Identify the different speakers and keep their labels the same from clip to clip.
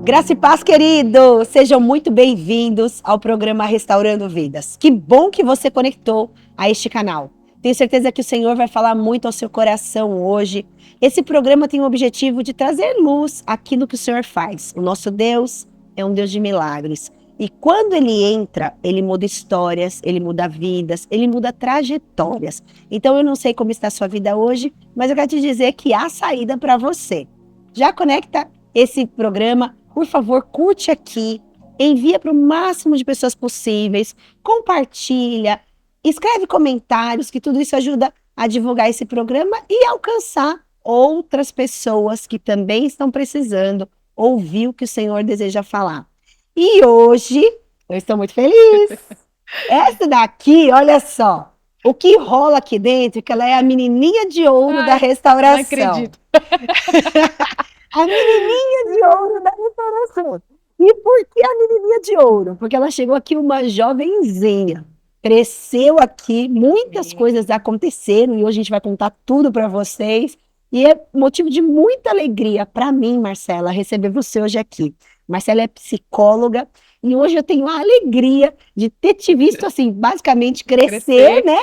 Speaker 1: Graça e paz, querido! Sejam muito bem-vindos ao programa Restaurando Vidas. Que bom que você conectou a este canal. Tenho certeza que o Senhor vai falar muito ao seu coração hoje. Esse programa tem o objetivo de trazer luz àquilo que o Senhor faz. O nosso Deus é um Deus de milagres. E quando Ele entra, Ele muda histórias, Ele muda vidas, Ele muda trajetórias. Então eu não sei como está a sua vida hoje, mas eu quero te dizer que há saída para você. Já conecta esse programa. Por favor, curte aqui, envia para o máximo de pessoas possíveis, compartilha, escreve comentários, que tudo isso ajuda a divulgar esse programa e alcançar outras pessoas que também estão precisando ouvir o que o Senhor deseja falar. E hoje, eu estou muito feliz. Essa daqui, olha só, o que rola aqui dentro, que ela é a menininha de ouro da restauração.
Speaker 2: Não acredito.
Speaker 1: A menininha de ouro da restauração. E por que a menininha de ouro? Porque ela chegou aqui uma jovenzinha, cresceu aqui, muitas coisas aconteceram e hoje a gente vai contar tudo para vocês. E é motivo de muita alegria para mim, Marcela, receber você hoje aqui. Marcela é psicóloga e hoje eu tenho a alegria de ter te visto assim, basicamente crescer, né?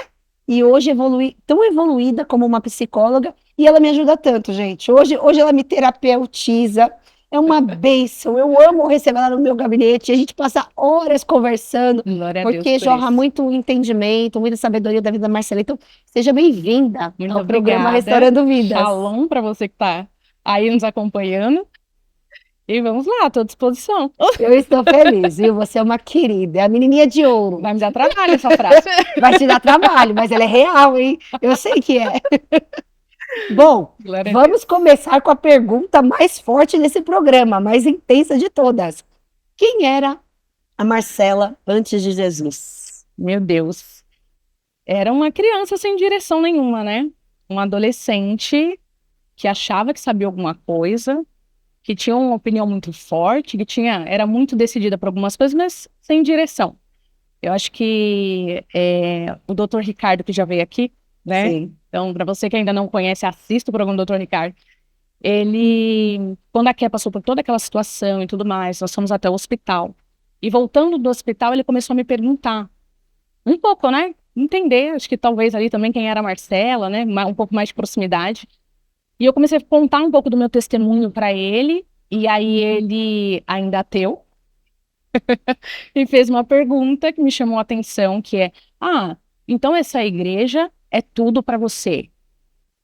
Speaker 1: E hoje evoluir, tão evoluída como uma psicóloga, e ela me ajuda tanto, gente. Hoje ela me terapeutiza, é uma bênção. Eu amo receber ela no meu gabinete, a gente passa horas conversando,
Speaker 2: Glória a
Speaker 1: porque
Speaker 2: Deus por
Speaker 1: jorra
Speaker 2: isso.
Speaker 1: muito entendimento, muita sabedoria da vida da Marcela. Então, seja bem-vinda
Speaker 2: Muito
Speaker 1: ao programa
Speaker 2: obrigada.
Speaker 1: Restaurando Vidas.
Speaker 2: Shalom para você que está aí nos acompanhando. E vamos lá, estou à disposição.
Speaker 1: Eu estou feliz, viu? Você é uma querida, é a menininha de ouro.
Speaker 2: Vai me dar trabalho essa frase.
Speaker 1: Vai te dar trabalho, mas ela é real, hein? Eu sei que é. Bom,
Speaker 2: Glória a
Speaker 1: vamos
Speaker 2: Deus.
Speaker 1: começar com a pergunta mais forte desse programa, a mais intensa de todas. Quem era a Marcela antes de Jesus?
Speaker 2: Meu Deus. Era uma criança sem direção nenhuma, né? Um adolescente que achava que sabia alguma coisa, que tinha uma opinião muito forte, era muito decidida por algumas coisas, mas sem direção. Eu acho que o Dr. Ricardo, que já veio aqui, né?
Speaker 1: Sim.
Speaker 2: Então, para você que ainda não conhece, assista o programa do Dr. Ricardo. Ele, quando a Ké passou por toda aquela situação e tudo mais, nós fomos até o hospital. E voltando do hospital, ele começou a me perguntar um pouco, né? Entender, acho que talvez ali também quem era a Marcela, né? Um pouco mais de proximidade. E eu comecei a contar um pouco do meu testemunho para ele. E aí ele, ainda ateu, e fez uma pergunta que me chamou a atenção, que é: então essa igreja é tudo para você?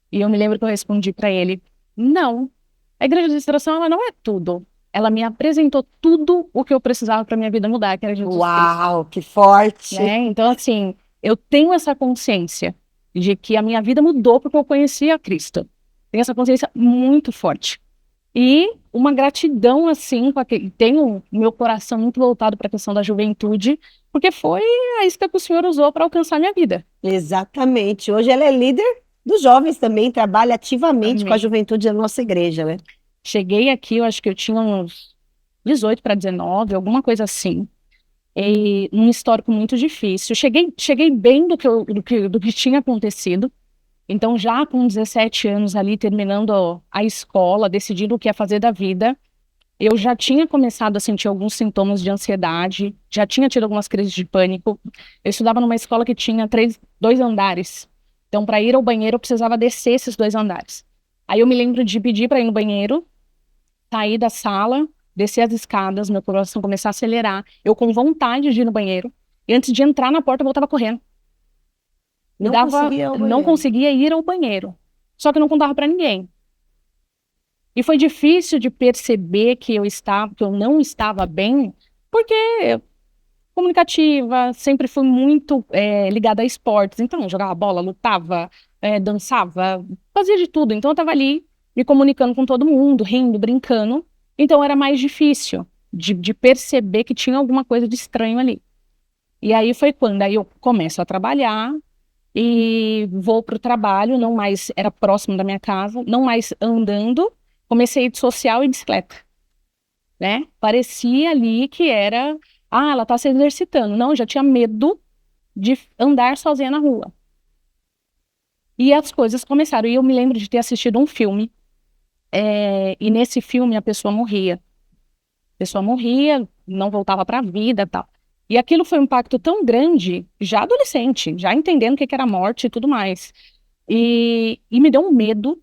Speaker 2: E eu me lembro que eu respondi para ele: não, a igreja de restauração, ela não é tudo. Ela me apresentou tudo o que eu precisava para minha vida mudar, que era Jesus Cristo.
Speaker 1: Uau, que forte!
Speaker 2: Né? Então, assim, eu tenho essa consciência de que a minha vida mudou porque eu conheci a Cristo. Tenho essa consciência muito forte. E uma gratidão, assim, tenho meu coração muito voltado para a questão da juventude, porque foi a isca que o Senhor usou para alcançar a minha vida.
Speaker 1: Exatamente. Hoje ela é líder dos jovens também, trabalha ativamente com a
Speaker 2: Amém.
Speaker 1: juventude da nossa igreja, né?
Speaker 2: Cheguei aqui, eu acho que eu tinha uns 18 para 19, alguma coisa assim. E num histórico muito difícil. Cheguei bem do que tinha acontecido. Então, já com 17 anos ali, terminando a escola, decidindo o que ia fazer da vida, eu já tinha começado a sentir alguns sintomas de ansiedade, já tinha tido algumas crises de pânico. Eu estudava numa escola que tinha 2 andares. Então, para ir ao banheiro, eu precisava descer esses 2 andares. Aí eu me lembro de pedir para ir no banheiro, sair da sala, descer as escadas, meu coração começar a acelerar, eu com vontade de ir no banheiro, e antes de entrar na porta, eu voltava correndo. Não conseguia ir ao banheiro. Só que eu não contava para ninguém. E foi difícil de perceber que que eu não estava bem, porque comunicativa, sempre fui muito ligada a esportes. Então, eu jogava bola, lutava, dançava, fazia de tudo. Então, eu estava ali me comunicando com todo mundo, rindo, brincando. Então, era mais difícil de perceber que tinha alguma coisa de estranho ali. E aí foi quando aí eu começo a trabalhar e vou para o trabalho, não mais era próximo da minha casa, não mais andando, comecei a ir de social e bicicleta, né? Parecia ali que era, ela está se exercitando. Não, eu já tinha medo de andar sozinha na rua. E as coisas começaram. E eu me lembro de ter assistido um filme, e nesse filme a pessoa morria. pessoa morria, não voltava para a vida e tal. E aquilo foi um impacto tão grande, já adolescente, já entendendo o que era morte e tudo mais. E me deu um medo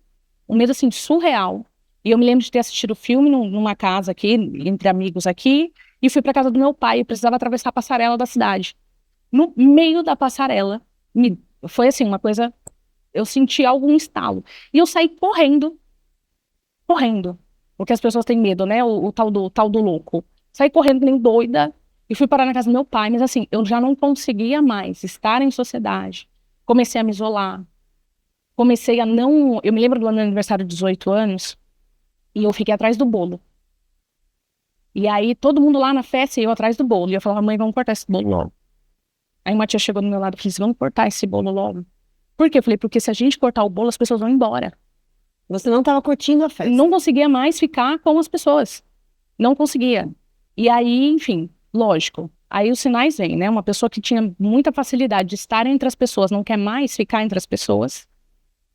Speaker 2: assim surreal. E eu me lembro de ter assistido o filme numa casa aqui, entre amigos aqui, e fui para casa do meu pai e precisava atravessar a passarela da cidade. No meio da passarela, foi assim, uma coisa, eu senti algum estalo. E eu saí correndo, porque as pessoas têm medo, né? O tal do louco. Saí correndo que nem doida e fui parar na casa do meu pai, mas assim, eu já não conseguia mais estar em sociedade. Comecei a me isolar. Comecei a não. Eu me lembro do meu aniversário de 18 anos e eu fiquei atrás do bolo. E aí todo mundo lá na festa e eu atrás do bolo. E eu falava, mãe, vamos cortar esse bolo logo. Aí uma tia chegou do meu lado e falou assim, vamos cortar esse bolo logo. Por quê? Eu falei, porque se a gente cortar o bolo, as pessoas vão embora.
Speaker 1: Você não estava curtindo a festa.
Speaker 2: Não conseguia mais ficar com as pessoas. Não conseguia. E aí, enfim, lógico. Aí os sinais vêm, né? Uma pessoa que tinha muita facilidade de estar entre as pessoas, não quer mais ficar entre as pessoas.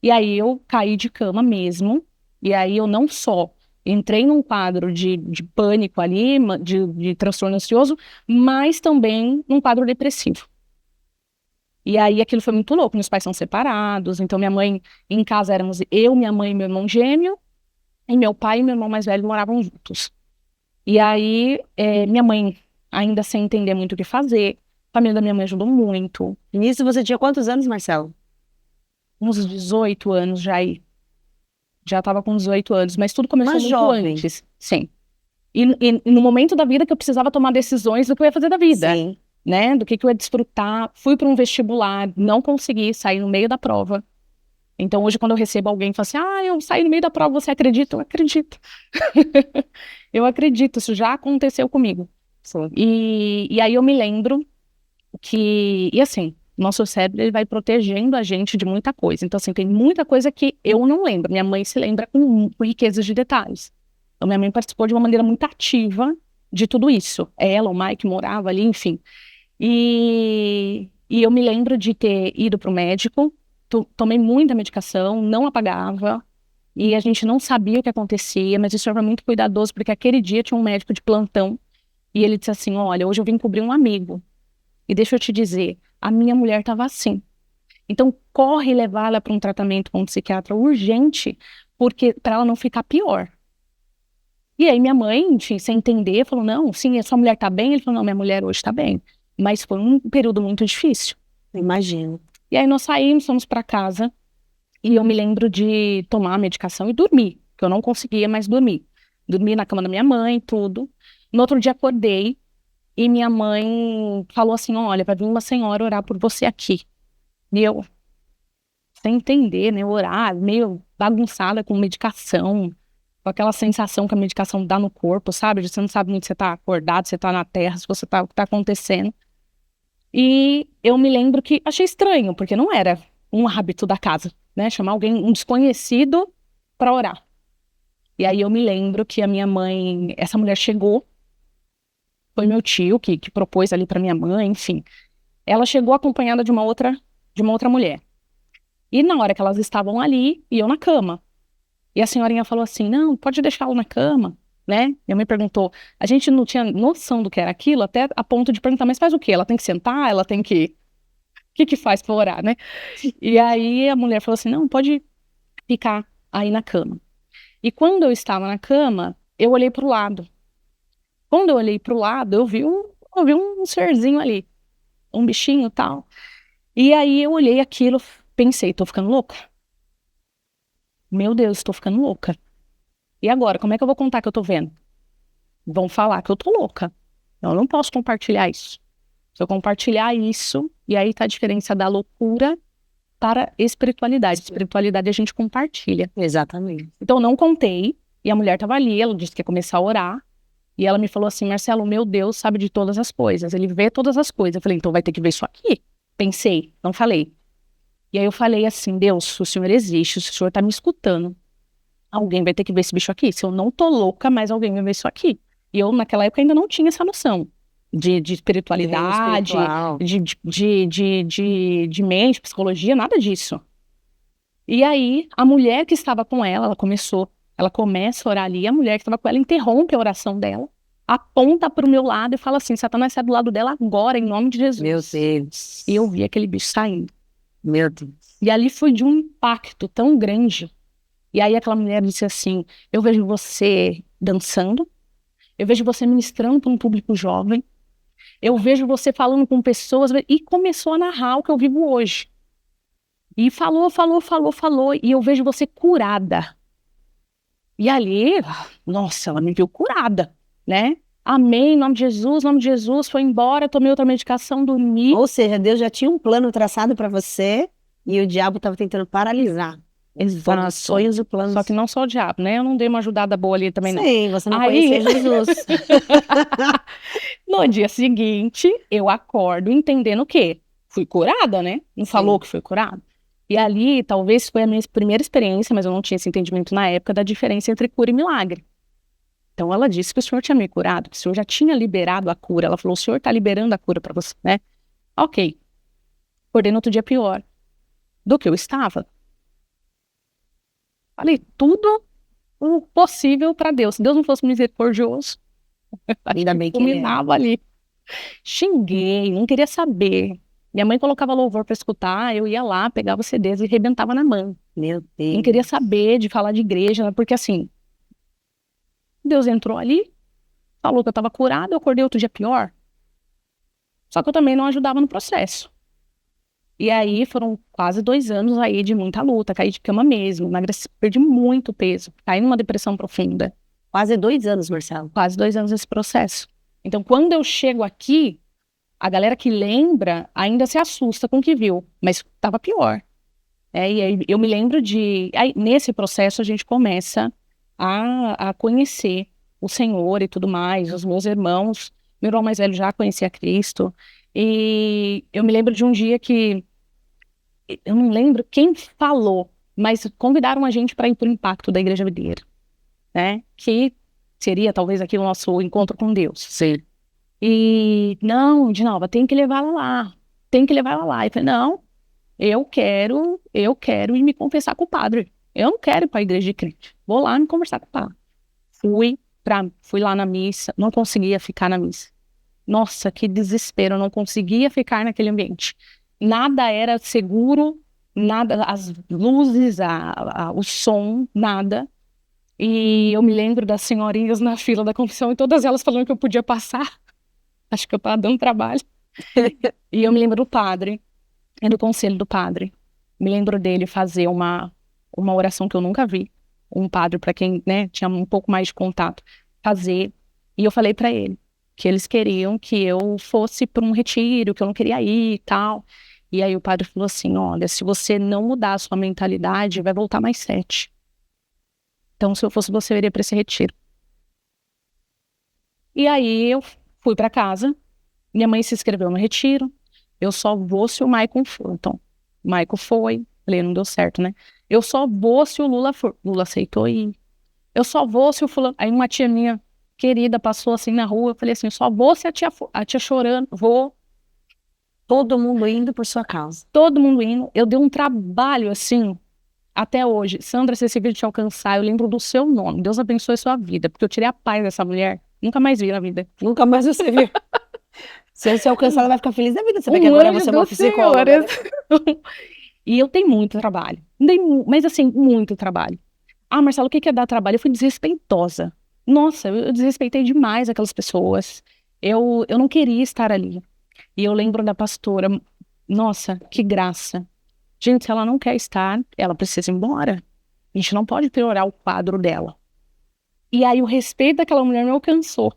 Speaker 2: E aí eu caí de cama mesmo. E aí eu não só entrei num quadro de pânico ali, de transtorno ansioso, mas também num quadro depressivo. E aí aquilo foi muito louco. Meus pais são separados, então minha mãe, em casa éramos eu, minha mãe e meu irmão gêmeo, e meu pai e meu irmão mais velho moravam juntos. E aí, minha mãe, ainda sem entender muito o que fazer, a família da minha mãe ajudou muito.
Speaker 1: Nisso você tinha quantos anos, Marcelo?
Speaker 2: Uns 18 anos já aí. Já estava com 18 anos, mas tudo começou muito
Speaker 1: jovem.
Speaker 2: antes. Sim. E no momento da vida que eu precisava tomar decisões do que eu ia fazer da vida.
Speaker 1: Sim.
Speaker 2: Né? Do que eu ia desfrutar. Fui para um vestibular, não consegui sair no meio da prova. Então hoje quando eu recebo alguém que fala assim, eu saí no meio da prova, você acredita? Eu acredito. Eu acredito, isso já aconteceu comigo.
Speaker 1: Sim.
Speaker 2: E aí eu me lembro e assim, nosso cérebro ele vai protegendo a gente de muita coisa. Então assim, tem muita coisa que eu não lembro. Minha mãe se lembra com riquezas de detalhes. Então minha mãe participou de uma maneira muito ativa de tudo isso. Ela, o Mike morava ali, enfim. E eu me lembro de ter ido para o médico, tomei muita medicação, não apagava, e a gente não sabia o que acontecia, mas isso era muito cuidadoso, porque aquele dia tinha um médico de plantão, e ele disse assim, olha, hoje eu vim cobrir um amigo, e deixa eu te dizer, a minha mulher estava assim. Então, corre levar ela para um tratamento com um psiquiatra urgente, porque para ela não ficar pior. E aí minha mãe, enfim, sem entender, falou, não, sim, a sua mulher está bem? Ele falou, não, minha mulher hoje está bem. Mas foi um período muito difícil.
Speaker 1: Imagino.
Speaker 2: E aí nós saímos, fomos para casa, e eu me lembro de tomar a medicação e dormir, que eu não conseguia mais dormir. Dormi na cama da minha mãe, tudo. No outro dia acordei, e minha mãe falou assim, olha, vai vir uma senhora orar por você aqui. E eu, sem entender, né, orar, meio bagunçada com medicação, com aquela sensação que a medicação dá no corpo, sabe? Você não sabe muito se você tá acordado, se você tá na terra, se você tá, o que tá acontecendo. E eu me lembro que achei estranho, porque não era um hábito da casa, né? Chamar alguém, um desconhecido, para orar. E aí eu me lembro que a minha mãe, essa mulher chegou, foi meu tio que propôs ali para minha mãe, enfim. Ela chegou acompanhada de uma outra mulher. E na hora que elas estavam ali, e eu na cama. E a senhorinha falou assim, não, pode deixá-lo na cama, né? Minha mãe perguntou, a gente não tinha noção do que era aquilo, até a ponto de perguntar, mas faz o quê? Ela tem que sentar? Ela tem que... O que que faz para orar, né? E aí a mulher falou assim, não, pode ficar aí na cama. E quando eu estava na cama, eu olhei para o lado. Quando eu olhei para o lado, eu vi um serzinho ali, um bichinho e tal. E aí eu olhei aquilo, pensei, tô ficando louca? Meu Deus, tô ficando louca. E agora, como é que eu vou contar que eu tô vendo? Vão falar que eu tô louca. Eu não posso compartilhar isso. Se eu compartilhar isso, e aí tá a diferença da loucura para espiritualidade. Espiritualidade a gente compartilha.
Speaker 1: Exatamente.
Speaker 2: Então eu não contei, e a mulher tava ali, ela disse que ia começar a orar, e ela me falou assim, Marcelo, meu Deus sabe de todas as coisas, ele vê todas as coisas. Eu falei, então vai ter que ver isso aqui. Pensei, não falei. E aí eu falei assim, Deus, o Senhor existe, o Senhor tá me escutando. Alguém vai ter que ver esse bicho aqui. Se eu não tô louca, mas alguém vai ver isso aqui. E eu, naquela época, ainda não tinha essa noção de espiritualidade, de mente, psicologia, nada disso. E aí, a mulher que estava com ela começa a orar ali, a mulher que estava com ela interrompe a oração dela aponta pro meu lado e fala assim, Satanás, sai do lado dela agora, em nome de Jesus.
Speaker 1: Meu Deus.
Speaker 2: E eu vi aquele bicho saindo.
Speaker 1: Meu Deus.
Speaker 2: E ali foi de um impacto tão grande. E aí aquela mulher disse assim, eu vejo você dançando, eu vejo você ministrando para um público jovem, eu vejo você falando com pessoas, e começou a narrar o que eu vivo hoje. E falou, e eu vejo você curada. E ali, nossa, ela me viu curada, né? Amém, em nome de Jesus, foi embora, tomei outra medicação, dormi.
Speaker 1: Ou seja, Deus já tinha um plano traçado para você e o diabo estava tentando paralisar.
Speaker 2: Exato.
Speaker 1: Os sonhos e planos.
Speaker 2: Só que não só o diabo, né? Eu não dei uma ajudada boa ali também, não.
Speaker 1: Sim, você não
Speaker 2: Aí-
Speaker 1: conhecia Jesus.
Speaker 2: No dia seguinte, eu acordo entendendo o quê? Fui curada, né? Não
Speaker 1: Sim.
Speaker 2: falou que fui curada? E ali, talvez foi a minha primeira experiência, mas eu não tinha esse entendimento na época da diferença entre cura e milagre. Então ela disse que o Senhor tinha me curado, que o Senhor já tinha liberado a cura. Ela falou, o Senhor está liberando a cura para você, né? Ok. Acordei no outro dia pior do que eu estava. Falei, tudo o possível para Deus. Se Deus não fosse misericordioso,
Speaker 1: Ainda bem que ele é.
Speaker 2: fulminava ali. Xinguei, não queria saber. Minha mãe colocava louvor para escutar, eu ia lá, pegava os CDs e arrebentava na mão.
Speaker 1: Meu Deus.
Speaker 2: Não queria saber de falar de igreja, porque assim, Deus entrou ali, falou que eu estava curada, eu acordei outro dia pior. Só que eu também não ajudava no processo. E aí foram quase 2 anos aí de muita luta, caí de cama mesmo, emagreci, perdi muito peso, caí numa depressão profunda.
Speaker 1: Quase 2 anos, Marcelo.
Speaker 2: Quase 2 anos nesse processo. Então, quando eu chego aqui, a galera que lembra ainda se assusta com o que viu, mas estava pior. E aí eu me lembro de... Aí, nesse processo a gente começa a conhecer o Senhor e tudo mais, os meus irmãos. Meu irmão mais velho já conhecia Cristo. E eu me lembro de um dia que... Eu não lembro quem falou, mas convidaram a gente para ir para o Impacto da Igreja Videira, né? Que seria talvez aqui o nosso encontro com Deus.
Speaker 1: Sim.
Speaker 2: E, não, Dinalva, tem que levar ela lá. Tem que levar ela lá. E eu falei, não, eu quero ir me confessar com o padre. Eu não quero ir para a igreja de crente. Vou lá me conversar com o padre. Fui lá na missa, não conseguia ficar na missa. Nossa, que desespero, eu não conseguia ficar naquele ambiente. Nada era seguro, nada, as luzes, o som, nada. E eu me lembro das senhorinhas na fila da confissão e todas elas falando que eu podia passar. Acho que eu estava dando trabalho. E eu me lembro do padre, do conselho do padre. Me lembro dele fazer uma oração que eu nunca vi. Um padre, para quem, né, tinha um pouco mais de contato, fazer. E eu falei para ele que eles queriam que eu fosse para um retiro, que eu não queria ir e tal. E aí o padre falou assim, olha, se você não mudar a sua mentalidade, vai voltar mais 7. Então, se eu fosse você, eu iria para esse retiro. E aí eu fui para casa. Minha mãe se inscreveu no retiro. Eu só vou se o Maicon for. Então, o Maicon foi. Falei, não deu certo, né? Eu só vou se o Lula for. Lula aceitou ir. Eu só vou se o fulano... Aí uma tia minha querida passou assim na rua. Eu falei assim, eu só vou se a tia chorando. Vou.
Speaker 1: Todo mundo indo por sua causa.
Speaker 2: Todo mundo indo. Eu dei um trabalho assim, até hoje. Sandra, se esse vídeo te alcançar, eu lembro do seu nome. Deus abençoe a sua vida. Porque eu tirei a paz dessa mulher. Nunca mais vi na vida.
Speaker 1: Nunca mais você viu. Se você alcançar, ela vai ficar feliz da vida. Você vê que agora você é uma psicóloga, né?
Speaker 2: E eu tenho muito trabalho. Mas assim, muito trabalho. Ah, Marcelo, o que é dar trabalho? Eu fui desrespeitosa. Nossa, eu desrespeitei demais aquelas pessoas. Eu não queria estar ali. E eu lembro da pastora. Nossa, que graça. Gente, se ela não quer estar, ela precisa ir embora. A gente não pode piorar o quadro dela. E aí o respeito daquela mulher me alcançou.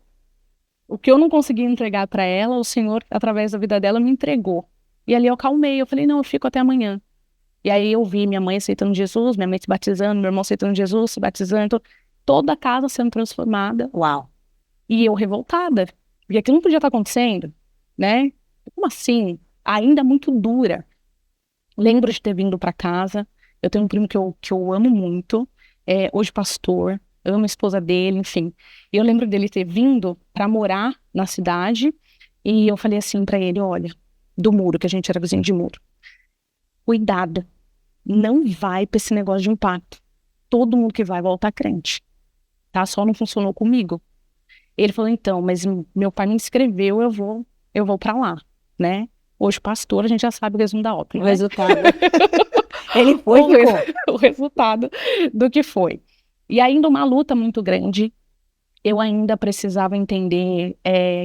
Speaker 2: O que eu não conseguia entregar para ela, o Senhor, através da vida dela, me entregou. E ali eu acalmei, eu falei, não, eu fico até amanhã. E aí eu vi minha mãe aceitando Jesus, minha mãe se batizando, meu irmão aceitando Jesus, se batizando, toda a casa sendo transformada.
Speaker 1: Uau.
Speaker 2: E eu revoltada, porque aquilo não podia estar acontecendo, né? Como assim? Ainda muito dura. Lembro de ter vindo para casa, eu tenho um primo que eu amo muito, hoje pastor, amo a esposa dele, enfim. E eu lembro dele ter vindo para morar na cidade, e eu falei assim para ele, olha, do muro, que a gente era vizinho de muro. Cuidado, não vai para esse negócio de impacto. Todo mundo que vai voltar crente, tá? Só não funcionou comigo. Ele falou, então, mas meu pai me inscreveu, eu vou para lá, né? Hoje, pastor, a gente já sabe o resumo da ópera,
Speaker 1: O
Speaker 2: né?
Speaker 1: resultado. Ele foi e
Speaker 2: O, res-
Speaker 1: ficou.
Speaker 2: o resultado do que foi. E ainda uma luta muito grande. Eu ainda precisava entender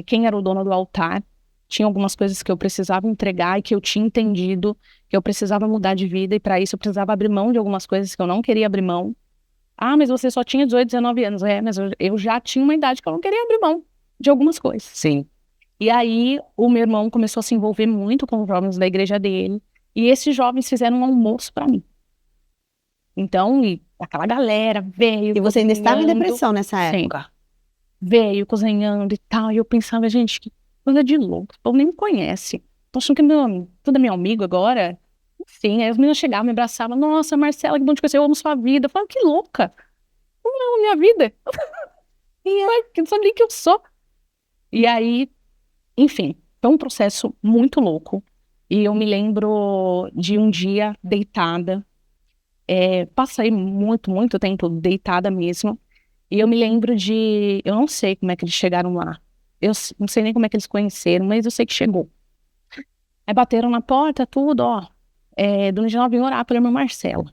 Speaker 2: quem era o dono do altar. Tinha algumas coisas que eu precisava entregar e que eu tinha entendido que eu precisava mudar de vida, e para isso eu precisava abrir mão de algumas coisas que eu não queria abrir mão. Ah, mas você só tinha 18, 19 anos. Mas eu já tinha uma idade que eu não queria abrir mão de algumas coisas.
Speaker 1: Sim.
Speaker 2: E aí o meu irmão começou a se envolver muito com os jovens da igreja dele, e esses jovens fizeram um almoço para mim. Então, e aquela galera veio
Speaker 1: E você ainda estava em
Speaker 2: cozinhando.
Speaker 1: depressão nessa
Speaker 2: Sim.
Speaker 1: época?
Speaker 2: Veio cozinhando e tal, e eu pensava, gente, que coisa de louco, o povo nem me conhece. Tô achando que tudo é meu amigo agora. Enfim, aí as meninas chegavam, me abraçavam, nossa, Marcela, que bom te conhecer, eu amo sua vida. Eu falava, que louca, como eu amo minha vida? Eu não sabia nem que eu sou. E aí, enfim, foi um processo muito louco. E eu me lembro de um dia deitada, passei muito tempo deitada mesmo. E eu me lembro eu não sei como é que eles chegaram lá. Não sei nem como é que eles conheceram, mas eu sei que chegou. Aí bateram na porta, tudo, ó. Dona Genova vem orar pelo irmão Marcelo.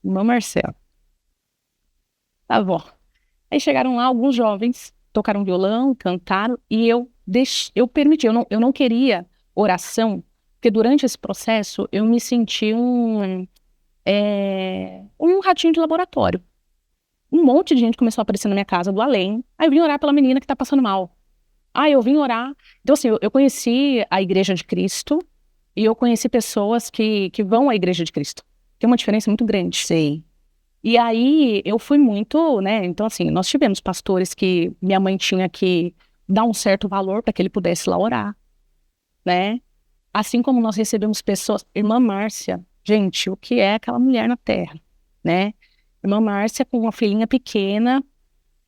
Speaker 2: Irmão Marcelo. Tá bom. Aí chegaram lá alguns jovens, tocaram violão, cantaram, e eu permiti, eu não queria oração, porque durante esse processo eu me senti um ratinho de laboratório. Um monte de gente começou a aparecer na minha casa do além. Aí eu vim orar pela menina que tá passando mal. Eu vim orar. Então, assim, eu conheci a Igreja de Cristo e eu conheci pessoas que vão à Igreja de Cristo. Tem uma diferença muito grande.
Speaker 1: Sim.
Speaker 2: E aí eu fui muito, né? Então, assim, nós tivemos pastores que minha mãe tinha que dar um certo valor para que ele pudesse lá orar, né? Assim como nós recebemos pessoas. Irmã Márcia, gente, o que é aquela mulher na terra, né? Irmã Márcia com uma filhinha pequena,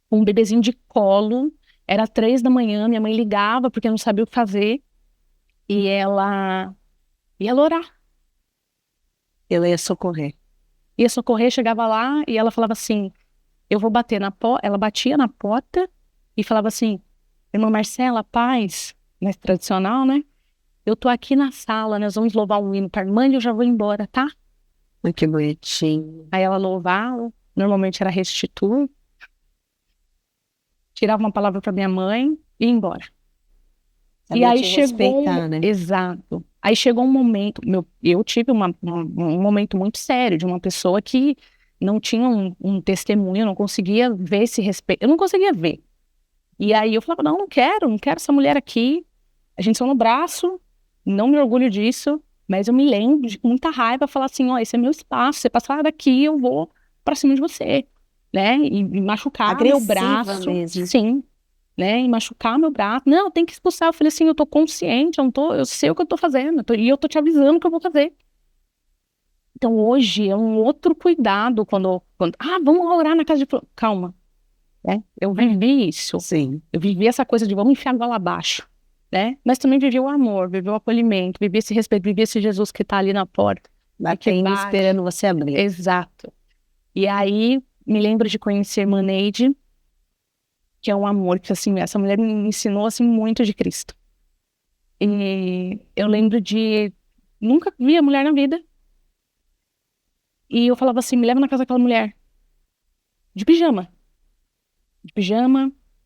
Speaker 2: com um bebezinho de colo, era 3 da manhã, minha mãe ligava porque não sabia o que fazer, e ela ia orar,
Speaker 1: Eu ia socorrer.
Speaker 2: ia socorrer, chegava lá e ela falava assim, eu vou bater na porta, ela batia na porta e falava assim, irmã Marcela, paz, né, tradicional, né? Eu tô aqui na sala, nós vamos louvar um hino para a irmã e eu já vou embora, tá?
Speaker 1: Ai, que bonitinho.
Speaker 2: Aí ela louvava, normalmente era restituir, tirava uma palavra para minha mãe e ia embora. E
Speaker 1: Sabia
Speaker 2: aí
Speaker 1: te
Speaker 2: chegou
Speaker 1: respeitar, né?
Speaker 2: exato. Aí chegou um momento, eu tive um momento muito sério de uma pessoa que não tinha um testemunho, eu não conseguia ver esse respeito, eu não conseguia ver. E aí eu falava, não quero essa mulher aqui. A gente só no braço, não me orgulho disso, mas eu me lembro de com muita raiva falar assim, ó, esse é meu espaço, você passar daqui, eu vou pra cima de você, né? E machucar meu
Speaker 1: Agressiva
Speaker 2: braço,
Speaker 1: mesmo.
Speaker 2: sim, né? E machucar meu braço. Não, tem que expulsar. Eu falei assim, eu tô consciente, eu sei o que eu tô fazendo, e eu tô te avisando o que eu vou fazer. Então hoje é um outro cuidado quando vamos lá orar na casa de calma, né? Eu vivi isso.
Speaker 1: Sim.
Speaker 2: Eu vivi essa coisa de vamos enfiar a goela abaixo, né? Mas também vivi o amor, vivi o acolhimento, vivi esse respeito, vivi esse Jesus que tá ali na porta.
Speaker 1: Batendo,
Speaker 2: bate.
Speaker 1: esperando você abrir.
Speaker 2: Exato. E aí, me lembro de conhecer a irmã Neide, que é um amor, que assim, essa mulher me ensinou assim muito de Cristo. E eu lembro de nunca vi a mulher na vida. E eu falava assim, me leva na casa daquela mulher, de pijama,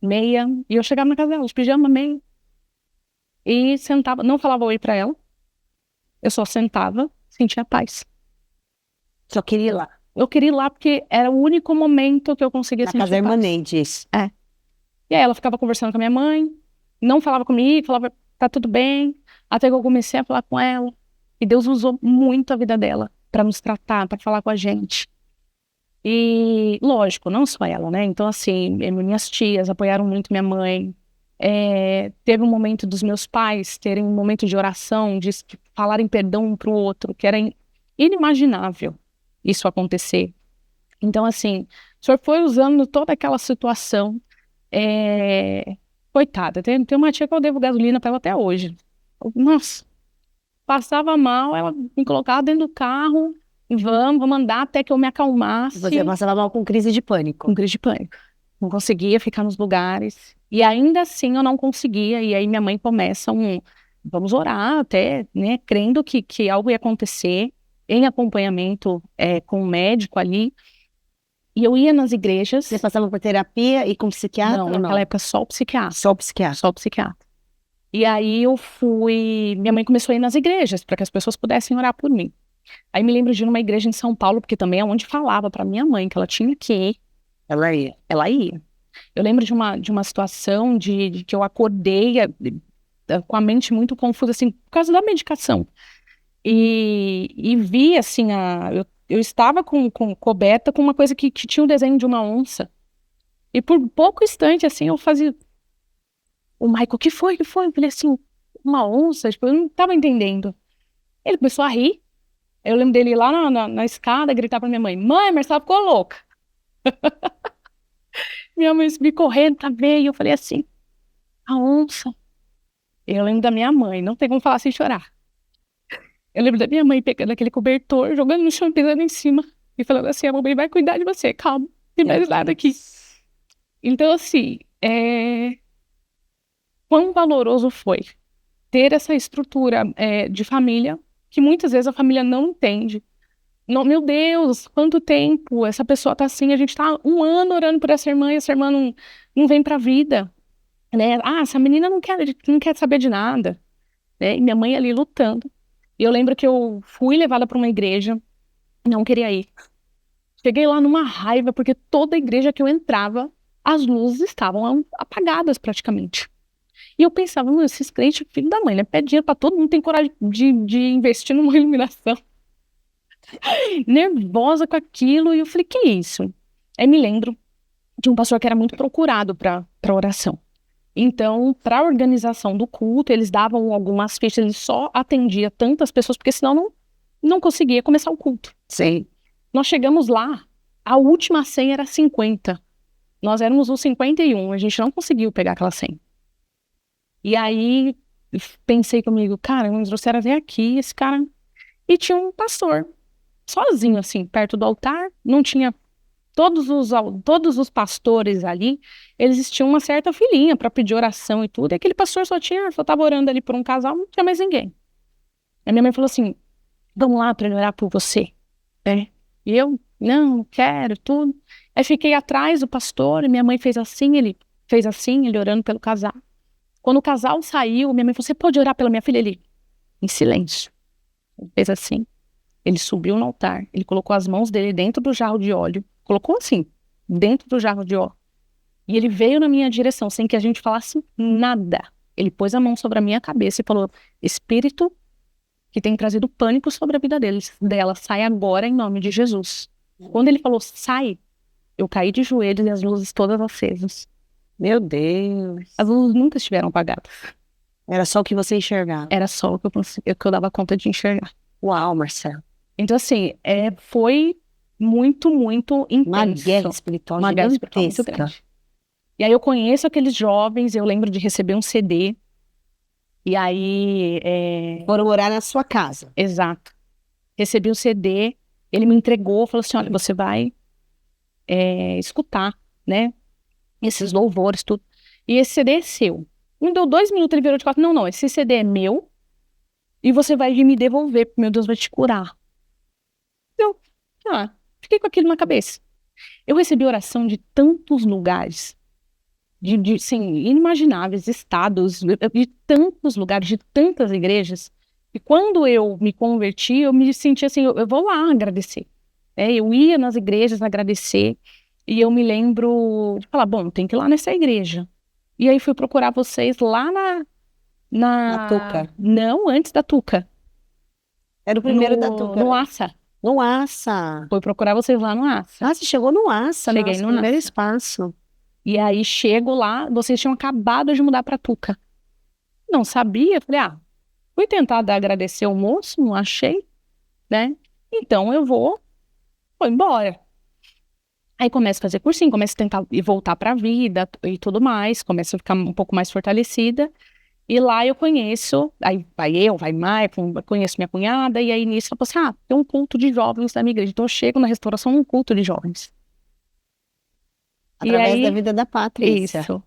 Speaker 2: meia, e eu chegava na casa dela, de pijama, meia, e sentava, não falava oi pra ela, eu só sentava, sentia paz.
Speaker 1: Só queria ir lá.
Speaker 2: Eu queria ir lá porque era o único momento que eu conseguia
Speaker 1: Na
Speaker 2: sentir
Speaker 1: casa da irmã
Speaker 2: paz.
Speaker 1: Neide, isso.
Speaker 2: E aí ela ficava conversando com a minha mãe, não falava comigo, falava, tá tudo bem, até que eu comecei a falar com ela, e Deus usou muito a vida dela pra nos tratar, pra falar com a gente. E, lógico, não só ela, né? Então, assim, minhas tias apoiaram muito minha mãe. Teve um momento dos meus pais terem um momento de oração, de falarem perdão um pro outro, que era inimaginável isso acontecer. Então, assim, o senhor foi usando toda aquela situação. Coitada, tem uma tia que eu devo gasolina pra ela até hoje. Nossa, passava mal, ela me colocava dentro do carro, e vamos andar até que eu me acalmasse.
Speaker 1: Você passava mal com crise de pânico.
Speaker 2: Com crise de pânico. não conseguia ficar nos lugares. E ainda assim eu não conseguia. E aí minha mãe começa vamos orar até, né? Crendo que algo ia acontecer, em acompanhamento com o médico ali. E eu ia nas igrejas.
Speaker 1: Você passava por terapia e com psiquiatra?
Speaker 2: Não, naquela época só o psiquiatra.
Speaker 1: Só o psiquiatra.
Speaker 2: Só o psiquiatra. E aí minha mãe começou a ir nas igrejas, para que as pessoas pudessem orar por mim. Aí me lembro de ir numa igreja em São Paulo, porque também é onde falava para minha mãe que ela tinha que ir.
Speaker 1: Ela ia.
Speaker 2: Ela ia. Eu lembro de uma situação de que eu acordei com a mente muito confusa, assim, por causa da medicação. E vi, assim, eu estava coberta com uma coisa que tinha um desenho de uma onça. E por pouco instante, assim, eu fazia... O Michael, o que foi? Eu falei assim, uma onça? Tipo, eu não estava entendendo. Ele começou a rir. Eu lembro dele ir lá na escada, gritar pra minha mãe, mãe, mas ela ficou louca. Minha mãe me correndo pra ver, e eu falei assim, a onça. Eu lembro da minha mãe, não tem como falar sem chorar. Eu lembro da minha mãe pegando aquele cobertor, jogando no chão, pisando em cima, e falando assim, a mamãe vai cuidar de você, calma, não tem mais nada aqui. Então, assim, quão valoroso foi ter essa estrutura de família, que muitas vezes a família não entende. Não, meu Deus, quanto tempo essa pessoa tá assim, a gente tá 1 ano orando por essa irmã e essa irmã não vem pra vida, né? Ah, essa menina não quer saber de nada, né? E minha mãe ali lutando. E eu lembro que eu fui levada pra uma igreja, não queria ir. Cheguei lá numa raiva, porque toda igreja que eu entrava, as luzes estavam apagadas praticamente. E eu pensava, meu, esses crentes, filho da mãe, né? Pede dinheiro pra todo mundo, tem coragem de investir numa iluminação. Nervosa com aquilo, e eu falei, que isso? Aí me lembro de um pastor que era muito procurado para oração. Então, para a organização do culto, eles davam algumas fichas, ele só atendia tantas pessoas, porque senão não conseguia começar o culto.
Speaker 1: Sim.
Speaker 2: Nós chegamos lá, a última senha era 50. Nós éramos os 51, a gente não conseguiu pegar aquela senha. E aí, pensei comigo, cara, me trouxeram até aqui, esse cara... E tinha um pastor, sozinho, assim, perto do altar, não tinha todos os pastores ali, eles tinham uma certa filinha para pedir oração e tudo, e aquele pastor só estava orando ali por um casal, não tinha mais ninguém. A minha mãe falou assim, vamos lá para ele orar por você, né? E eu, não quero, tudo. Aí fiquei atrás do pastor, e minha mãe fez assim, ele orando pelo casal. Quando o casal saiu, minha mãe falou, você pode orar pela minha filha? Ele, em silêncio, ele fez assim. Ele subiu no altar, ele colocou as mãos dele dentro do jarro de óleo, colocou assim, dentro do jarro de óleo. E ele veio na minha direção, sem que a gente falasse nada. Ele pôs a mão sobre a minha cabeça e falou, espírito que tem trazido pânico sobre a vida dela, sai agora em nome de Jesus. Quando ele falou, sai, eu caí de joelhos e as luzes todas acesas.
Speaker 1: Meu Deus.
Speaker 2: As luzes nunca estiveram apagadas.
Speaker 1: Era só o que você enxergava.
Speaker 2: Era só o que eu dava conta de enxergar.
Speaker 1: Uau, Marcelo.
Speaker 2: Então, assim, foi muito, muito intenso.
Speaker 1: Uma guerra espiritual
Speaker 2: Uma guerra espiritual muito
Speaker 1: gigantesca.
Speaker 2: grande. E aí eu conheço aqueles jovens, eu lembro de receber um CD. E aí...
Speaker 1: Foram morar na sua casa.
Speaker 2: Exato. Recebi um CD, ele me entregou, falou assim, olha, você vai escutar, né? Esses louvores, tudo. E esse CD é seu. Me deu 2 minutos, ele virou de costas. Não, esse CD é meu. E você vai vir me devolver, porque meu Deus vai te curar. Eu, fiquei com aquilo na cabeça. Eu recebi oração de tantos lugares, assim, inimagináveis, estados, de tantos lugares, de tantas igrejas, e quando eu me converti, eu me senti assim, eu vou lá agradecer. Eu ia nas igrejas agradecer, e eu me lembro de falar, bom, tem que ir lá nessa igreja. E aí fui procurar vocês lá
Speaker 1: Na Tuca.
Speaker 2: Não, antes da Tuca.
Speaker 1: Era o primeiro da Tuca.
Speaker 2: No Assa.
Speaker 1: No Assa.
Speaker 2: Fui procurar vocês lá no Assa.
Speaker 1: Ah, você chegou no Assa.
Speaker 2: Cheguei
Speaker 1: nosso
Speaker 2: no
Speaker 1: primeiro
Speaker 2: Assa.
Speaker 1: espaço.
Speaker 2: E aí chego lá, vocês tinham acabado de mudar pra Tuca. Não sabia, falei, fui tentar agradecer o moço, não achei, né? Então eu vou embora. Aí começo a fazer cursinho, começo a tentar voltar pra vida e tudo mais, começo a ficar um pouco mais fortalecida. E lá eu conheço, aí vai Mai, conheço minha cunhada, e aí nisso eu falei assim, tem um culto de jovens da minha igreja. Então eu chego na restauração num culto de jovens.
Speaker 1: Através
Speaker 2: aí,
Speaker 1: da vida da Patrícia.
Speaker 2: isso.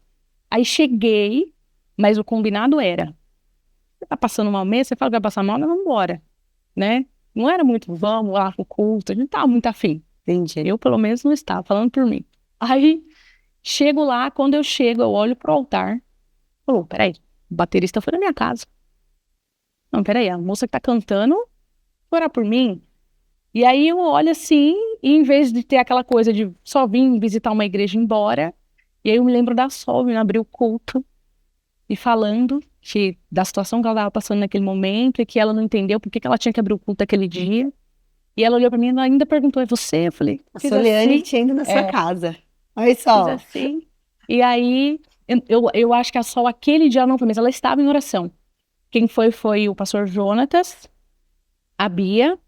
Speaker 2: Aí cheguei, mas o combinado era, você tá passando mal mesmo, você fala que vai passar mal, nós vamos embora, né? Não era muito, vamos lá pro culto, a gente não tava muito afim.
Speaker 1: Entendi.
Speaker 2: Eu, pelo menos, não estava, falando por mim. Aí, chego lá, quando eu chego, eu olho pro altar, falou, peraí, o baterista foi na minha casa. Não, peraí, a moça que tá cantando, foi orar por mim. E aí eu olho assim, e em vez de ter aquela coisa de só vir visitar uma igreja e ir embora, e aí eu me lembro da Sol vindo abrir o culto e falando da situação que ela estava passando naquele momento e que ela não entendeu por que ela tinha que abrir o culto aquele dia. E ela olhou para mim e ainda perguntou, é você? Eu falei,
Speaker 1: A
Speaker 2: fiz
Speaker 1: Soliane
Speaker 2: assim,
Speaker 1: tinha ido na sua
Speaker 2: é,
Speaker 1: casa. Olha
Speaker 2: fiz
Speaker 1: só.
Speaker 2: assim. E aí, eu acho que a Sol aquele dia ela não foi, mas ela estava em oração. Quem foi o pastor Jonatas, a Bia,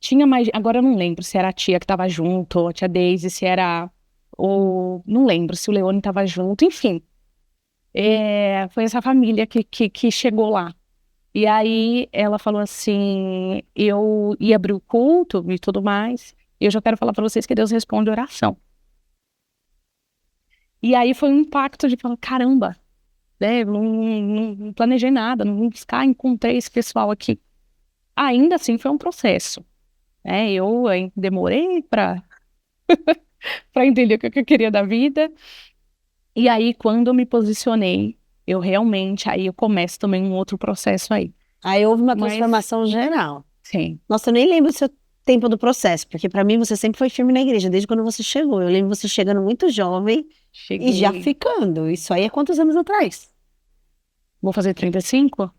Speaker 2: tinha mais, agora eu não lembro se era a tia que estava junto, a tia Daisy, se era não lembro se o Leone estava junto, enfim. Foi essa família que chegou lá. E aí ela falou assim, eu ia abrir o culto e tudo mais, e eu já quero falar para vocês que Deus responde oração. E aí foi um impacto de falar, caramba, né, não planejei nada, não vim buscar, encontrei esse pessoal aqui. Ainda assim foi um processo, né, eu demorei para entender o que eu queria da vida. E aí, quando eu me posicionei, aí eu começo também um outro processo aí.
Speaker 1: Aí houve uma
Speaker 2: Mas,
Speaker 1: transformação geral.
Speaker 2: sim,
Speaker 1: Nossa, eu nem lembro do seu tempo do processo, porque para mim você sempre foi firme na igreja, desde quando você chegou. Eu lembro você chegando muito jovem e já
Speaker 2: cheguei.
Speaker 1: ficando. Isso aí é quantos anos atrás?
Speaker 2: Vou fazer 35?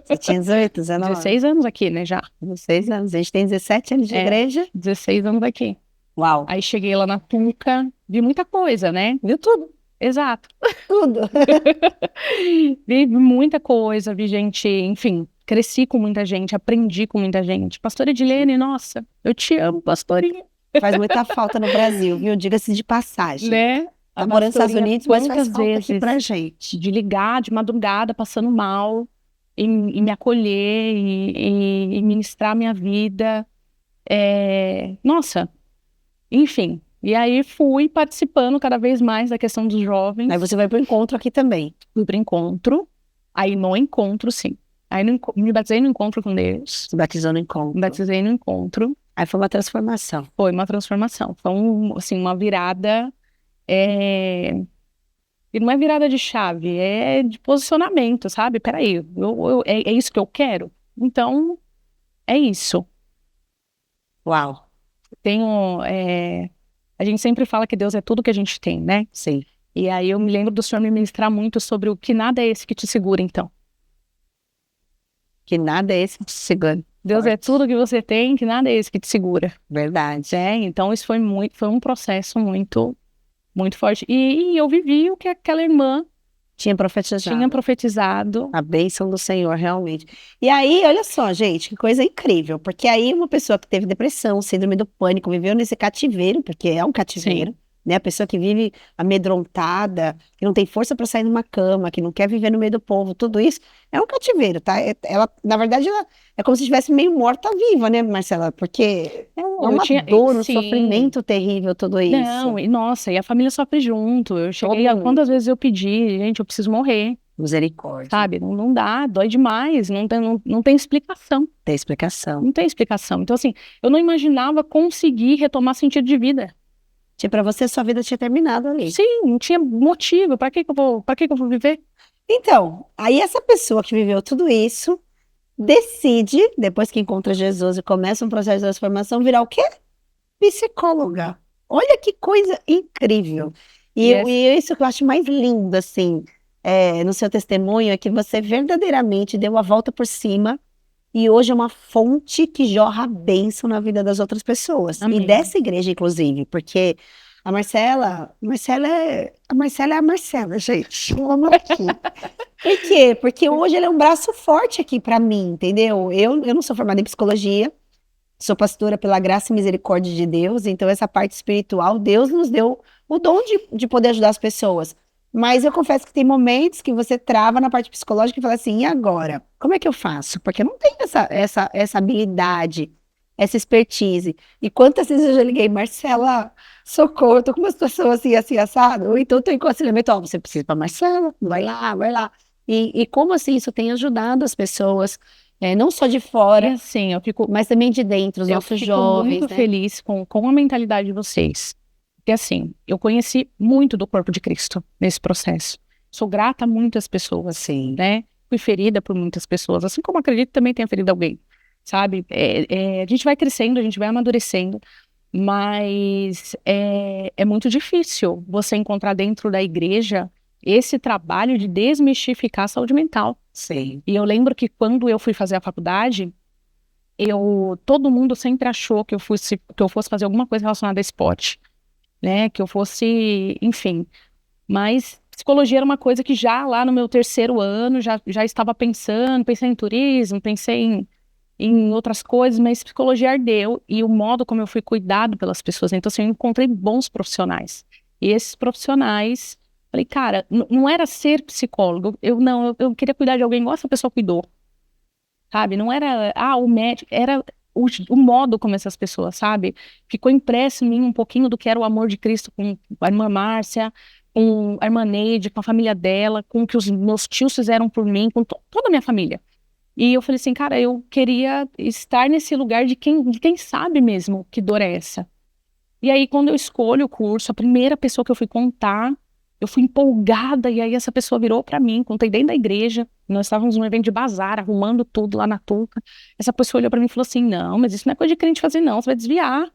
Speaker 1: Você tinha 18, 19?
Speaker 2: 16 anos aqui, né, já.
Speaker 1: 16 anos. A gente tem 17 anos de
Speaker 2: É,
Speaker 1: igreja.
Speaker 2: 16 anos aqui.
Speaker 1: Uau.
Speaker 2: Aí cheguei lá na Tuca, vi muita coisa, né?
Speaker 1: Viu tudo?
Speaker 2: Exato.
Speaker 1: Tudo.
Speaker 2: Vi muita coisa, vi gente, enfim, cresci com muita gente, aprendi com muita gente. Pastora Edilene, nossa, eu te amo, pastorinha.
Speaker 1: Faz muita falta no Brasil, viu? Diga-se de passagem.
Speaker 2: Né?
Speaker 1: Tá morando nos Estados Unidos, mas faz
Speaker 2: quantas
Speaker 1: falta aqui
Speaker 2: vezes
Speaker 1: pra gente.
Speaker 2: de ligar de madrugada, passando mal, e me acolher, e ministrar minha vida. Nossa, enfim. E aí fui participando cada vez mais da questão dos jovens.
Speaker 1: Aí você vai pro encontro aqui também.
Speaker 2: Fui para encontro. Aí no encontro, sim. Aí me batizei no encontro com Deus.
Speaker 1: Se batizou no encontro.
Speaker 2: Me batizei no encontro.
Speaker 1: Aí foi uma transformação.
Speaker 2: Foi uma transformação. Foi assim, uma virada. E não é virada de chave, é de posicionamento, sabe? Peraí, é isso que eu quero? Então, é isso.
Speaker 1: Uau.
Speaker 2: Tenho. A gente sempre fala que Deus é tudo que a gente tem, né?
Speaker 1: Sim.
Speaker 2: E aí eu me lembro do Senhor me ministrar muito sobre o que nada é esse que te segura, então.
Speaker 1: Que nada é esse que te segura.
Speaker 2: Deus é
Speaker 1: Forte.
Speaker 2: tudo que você tem, que nada é esse que te segura.
Speaker 1: Verdade.
Speaker 2: Então isso foi um processo muito, muito forte. E eu vivi o que aquela irmã
Speaker 1: Tinha profetizado. A bênção do Senhor, realmente. E aí, olha só, gente, que coisa incrível. Porque aí uma pessoa que teve depressão, síndrome do pânico, viveu nesse cativeiro, porque é um cativeiro,
Speaker 2: Sim.
Speaker 1: né? A pessoa que vive amedrontada, que não tem força para sair de uma cama, que não quer viver no meio do povo, tudo isso é um cativeiro, tá? Ela, na verdade, ela é como se estivesse meio morta-viva, né, Marcela? Porque é uma dor, um
Speaker 2: sim.
Speaker 1: sofrimento terrível, tudo isso.
Speaker 2: Não, e nossa, e a família sofre junto. Eu cheguei, quantas vezes eu pedi, gente, eu preciso morrer,
Speaker 1: Misericórdia.
Speaker 2: sabe? Não dá, dói demais, não tem explicação.
Speaker 1: Tem explicação.
Speaker 2: Não tem explicação. Então, assim, eu não imaginava conseguir retomar sentido de vida.
Speaker 1: Pra você, sua vida tinha terminado ali.
Speaker 2: Sim, não tinha motivo. Para que que eu vou viver?
Speaker 1: Então, aí essa pessoa que viveu tudo isso decide, depois que encontra Jesus e começa um processo de transformação, virar o quê? Psicóloga. Olha que coisa incrível. E isso que eu acho mais lindo, assim, no seu testemunho, é que você verdadeiramente deu a volta por cima e hoje é uma fonte que jorra bênção na vida das outras pessoas.
Speaker 2: Amém.
Speaker 1: E dessa igreja, inclusive, porque a Marcela é a Marcela, gente. Eu amo aqui. Por quê? Porque hoje ela é um braço forte aqui pra mim, entendeu? Eu não sou formada em psicologia, sou pastora pela graça e misericórdia de Deus, então essa parte espiritual, Deus nos deu o dom de poder ajudar as pessoas. Mas eu confesso que tem momentos que você trava na parte psicológica e fala assim, e agora? Como é que eu faço? Porque eu não tenho essa habilidade, essa expertise. E quantas vezes eu já liguei, Marcela, socorro, eu tô com uma situação assim, assim, assado. Ou então tem aconselhamento, ó, você precisa ir pra Marcela, vai lá, vai lá. E como assim isso tem ajudado as pessoas, não só de
Speaker 2: E
Speaker 1: fora,
Speaker 2: assim,
Speaker 1: mas também de dentro, os
Speaker 2: eu
Speaker 1: nossos
Speaker 2: fico
Speaker 1: jovens,
Speaker 2: muito
Speaker 1: né?
Speaker 2: feliz com a mentalidade de vocês. Porque assim, eu conheci muito do corpo de Cristo nesse processo. Sou grata a muitas pessoas,
Speaker 1: Sim.
Speaker 2: né? Fui ferida por muitas pessoas, assim como acredito que também tenha ferido alguém, sabe? A gente vai crescendo, a gente vai amadurecendo, mas é muito difícil você encontrar dentro da igreja esse trabalho de desmistificar a saúde mental.
Speaker 1: Sim.
Speaker 2: E eu lembro que quando eu fui fazer a faculdade, todo mundo sempre achou que eu fosse fazer alguma coisa relacionada a esporte, né? Que eu fosse, enfim. Mas psicologia era uma coisa que já lá no meu terceiro ano já estava pensei em turismo, pensei em outras coisas, mas psicologia ardeu e o modo como eu fui cuidado pelas pessoas. Então, assim, eu encontrei bons profissionais. E esses profissionais, falei, cara, não era ser psicólogo, eu queria cuidar de alguém igual essa pessoa cuidou, sabe? Não era, o médico, era o modo como essas pessoas, sabe? Ficou impresso em mim um pouquinho do que era o amor de Cristo com a irmã Márcia, com a irmã Neide, com a família dela, com o que os meus tios fizeram por mim, com toda a minha família. E eu falei assim, cara, eu queria estar nesse lugar de quem sabe mesmo que dor é essa. E aí, quando eu escolho o curso, a primeira pessoa que eu fui contar, eu fui empolgada, e aí essa pessoa virou pra mim, contei dentro da igreja, nós estávamos num evento de bazar, arrumando tudo lá na touca. Essa pessoa olhou pra mim e falou assim, não, mas isso não é coisa de crente fazer não, você vai desviar.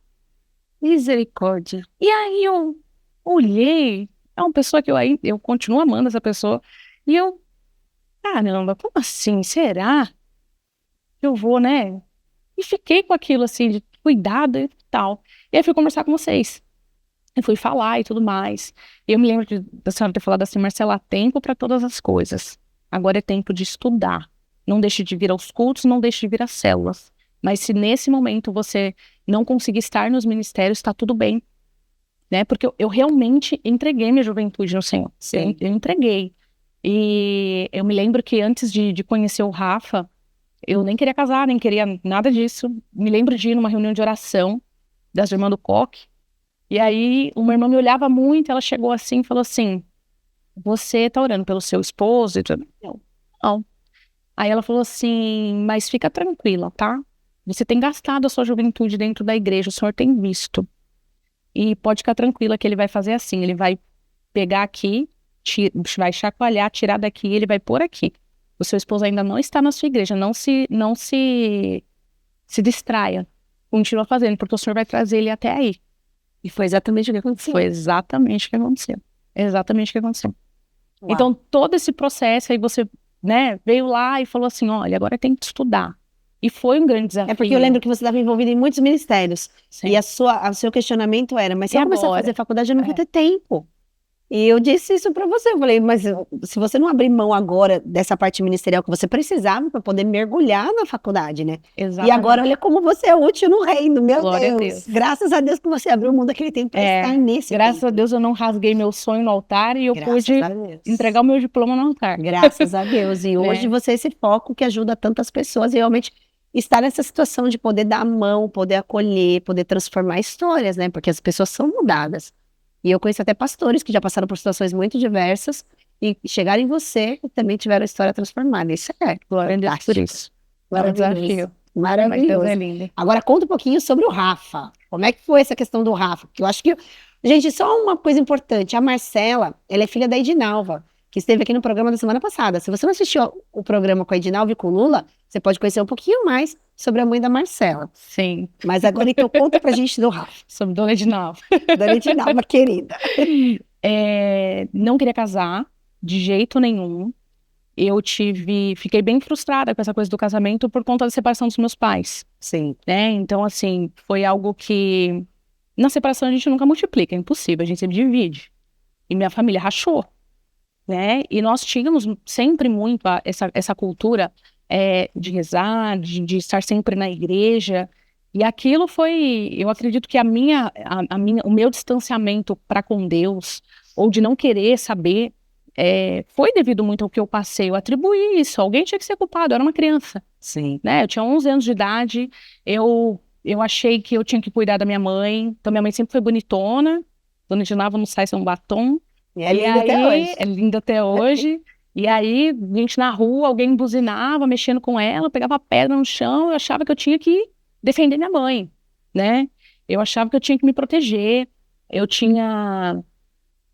Speaker 1: Misericórdia.
Speaker 2: E aí eu olhei, é uma pessoa que eu continuo amando essa pessoa, e eu, caramba, como assim, será que eu vou, né? E fiquei com aquilo assim, de cuidado e tal. E aí fui conversar com vocês. Eu fui falar e tudo mais. E eu me lembro da senhora ter falado assim, Marcela, há tempo para todas as coisas. Agora é tempo de estudar. Não deixe de vir aos cultos, não deixe de vir às células. Mas se nesse momento você não conseguir estar nos ministérios, está tudo bem. Né? Porque eu realmente entreguei minha juventude no Senhor.
Speaker 1: Sim.
Speaker 2: Eu entreguei. E eu me lembro que antes de conhecer o Rafa, eu nem queria casar, nem queria nada disso. Me lembro de ir numa reunião de oração das irmãs do Coque. E aí, uma irmã me olhava muito, ela chegou assim e falou assim, você tá orando pelo seu esposo? E tudo? Eu, não. Aí ela falou assim, mas fica tranquila, tá? Você tem gastado a sua juventude dentro da igreja, o senhor tem visto. E pode ficar tranquila que ele vai fazer assim, ele vai pegar aqui, vai chacoalhar, tirar daqui, ele vai pôr aqui. O seu esposo ainda não está na sua igreja, não se distraia. Continua fazendo, porque o senhor vai trazer ele até aí.
Speaker 1: E foi exatamente o que aconteceu.
Speaker 2: Foi exatamente o que aconteceu. Exatamente o que aconteceu.
Speaker 1: Uau.
Speaker 2: Então, todo esse processo, aí você, né, veio lá e falou assim, olha, agora tem que estudar. E foi um grande desafio.
Speaker 1: É porque eu lembro que você estava envolvida em muitos ministérios.
Speaker 2: Sim.
Speaker 1: E o seu questionamento era, mas se
Speaker 2: E
Speaker 1: eu começar a
Speaker 2: agora?
Speaker 1: fazer faculdade, eu não vou ter tempo. E eu disse isso para você, eu falei, mas se você não abrir mão agora dessa parte ministerial que você precisava para poder mergulhar na faculdade, né?
Speaker 2: Exatamente.
Speaker 1: E agora olha como você é útil no reino, meu
Speaker 2: Glória a
Speaker 1: Deus.
Speaker 2: Deus.
Speaker 1: Graças a Deus que você abriu mão daquele tempo para estar nesse
Speaker 2: Graças
Speaker 1: tempo.
Speaker 2: a Deus eu não rasguei meu sonho no altar e eu
Speaker 1: Graças
Speaker 2: pude
Speaker 1: a Deus.
Speaker 2: entregar o meu diploma no altar.
Speaker 1: Graças a Deus. E hoje
Speaker 2: Né?
Speaker 1: você é esse foco que ajuda tantas pessoas e realmente estar nessa situação de poder dar a mão, poder acolher, poder transformar histórias, né? Porque as pessoas são mudadas. E eu conheço até pastores que já passaram por situações muito diversas e chegaram em você e também tiveram a história transformada. Isso é
Speaker 2: Glória a Deus por isso. É um desafio. Mas Deus
Speaker 1: Maravilhoso.
Speaker 2: é lindo.
Speaker 1: Agora conta um pouquinho sobre o Rafa. Como é que foi essa questão do Rafa? Porque eu acho que... Gente, só uma coisa importante. A Marcela, ela é filha da Edinalva, que esteve aqui no programa da semana passada. Se você não assistiu o programa com a Edinalva e com o Lula, você pode conhecer um pouquinho mais sobre a mãe da Marcela.
Speaker 2: Sim.
Speaker 1: Mas agora, então, conta pra gente do Rafa.
Speaker 2: Sobre Dona Edinalva.
Speaker 1: Dona Edinalva, querida.
Speaker 2: Não queria casar, de jeito nenhum. Fiquei bem frustrada com essa coisa do casamento por conta da separação dos meus pais.
Speaker 1: Sim.
Speaker 2: Né? Então, assim, foi algo que... Na separação a gente nunca multiplica, é impossível, a gente sempre divide. E minha família rachou, né? E nós tínhamos sempre muito essa cultura de rezar, de estar sempre na igreja. E aquilo foi... Eu acredito que o meu distanciamento para com Deus, ou de não querer saber, foi devido muito ao que eu passei. Eu atribuí isso. Alguém tinha que ser culpado, eu era uma criança.
Speaker 1: Sim.
Speaker 2: Né? Eu tinha 11 anos de idade, eu eu achei que eu tinha que cuidar da minha mãe. Então, minha mãe sempre foi bonitona. Dona Edinalva não sai sem um batom.
Speaker 1: E é linda até hoje.
Speaker 2: É linda até hoje. E aí, gente na rua, alguém buzinava, mexendo com ela, pegava pedra no chão, eu achava que eu tinha que defender minha mãe, né? Eu achava que eu tinha que me proteger. Eu tinha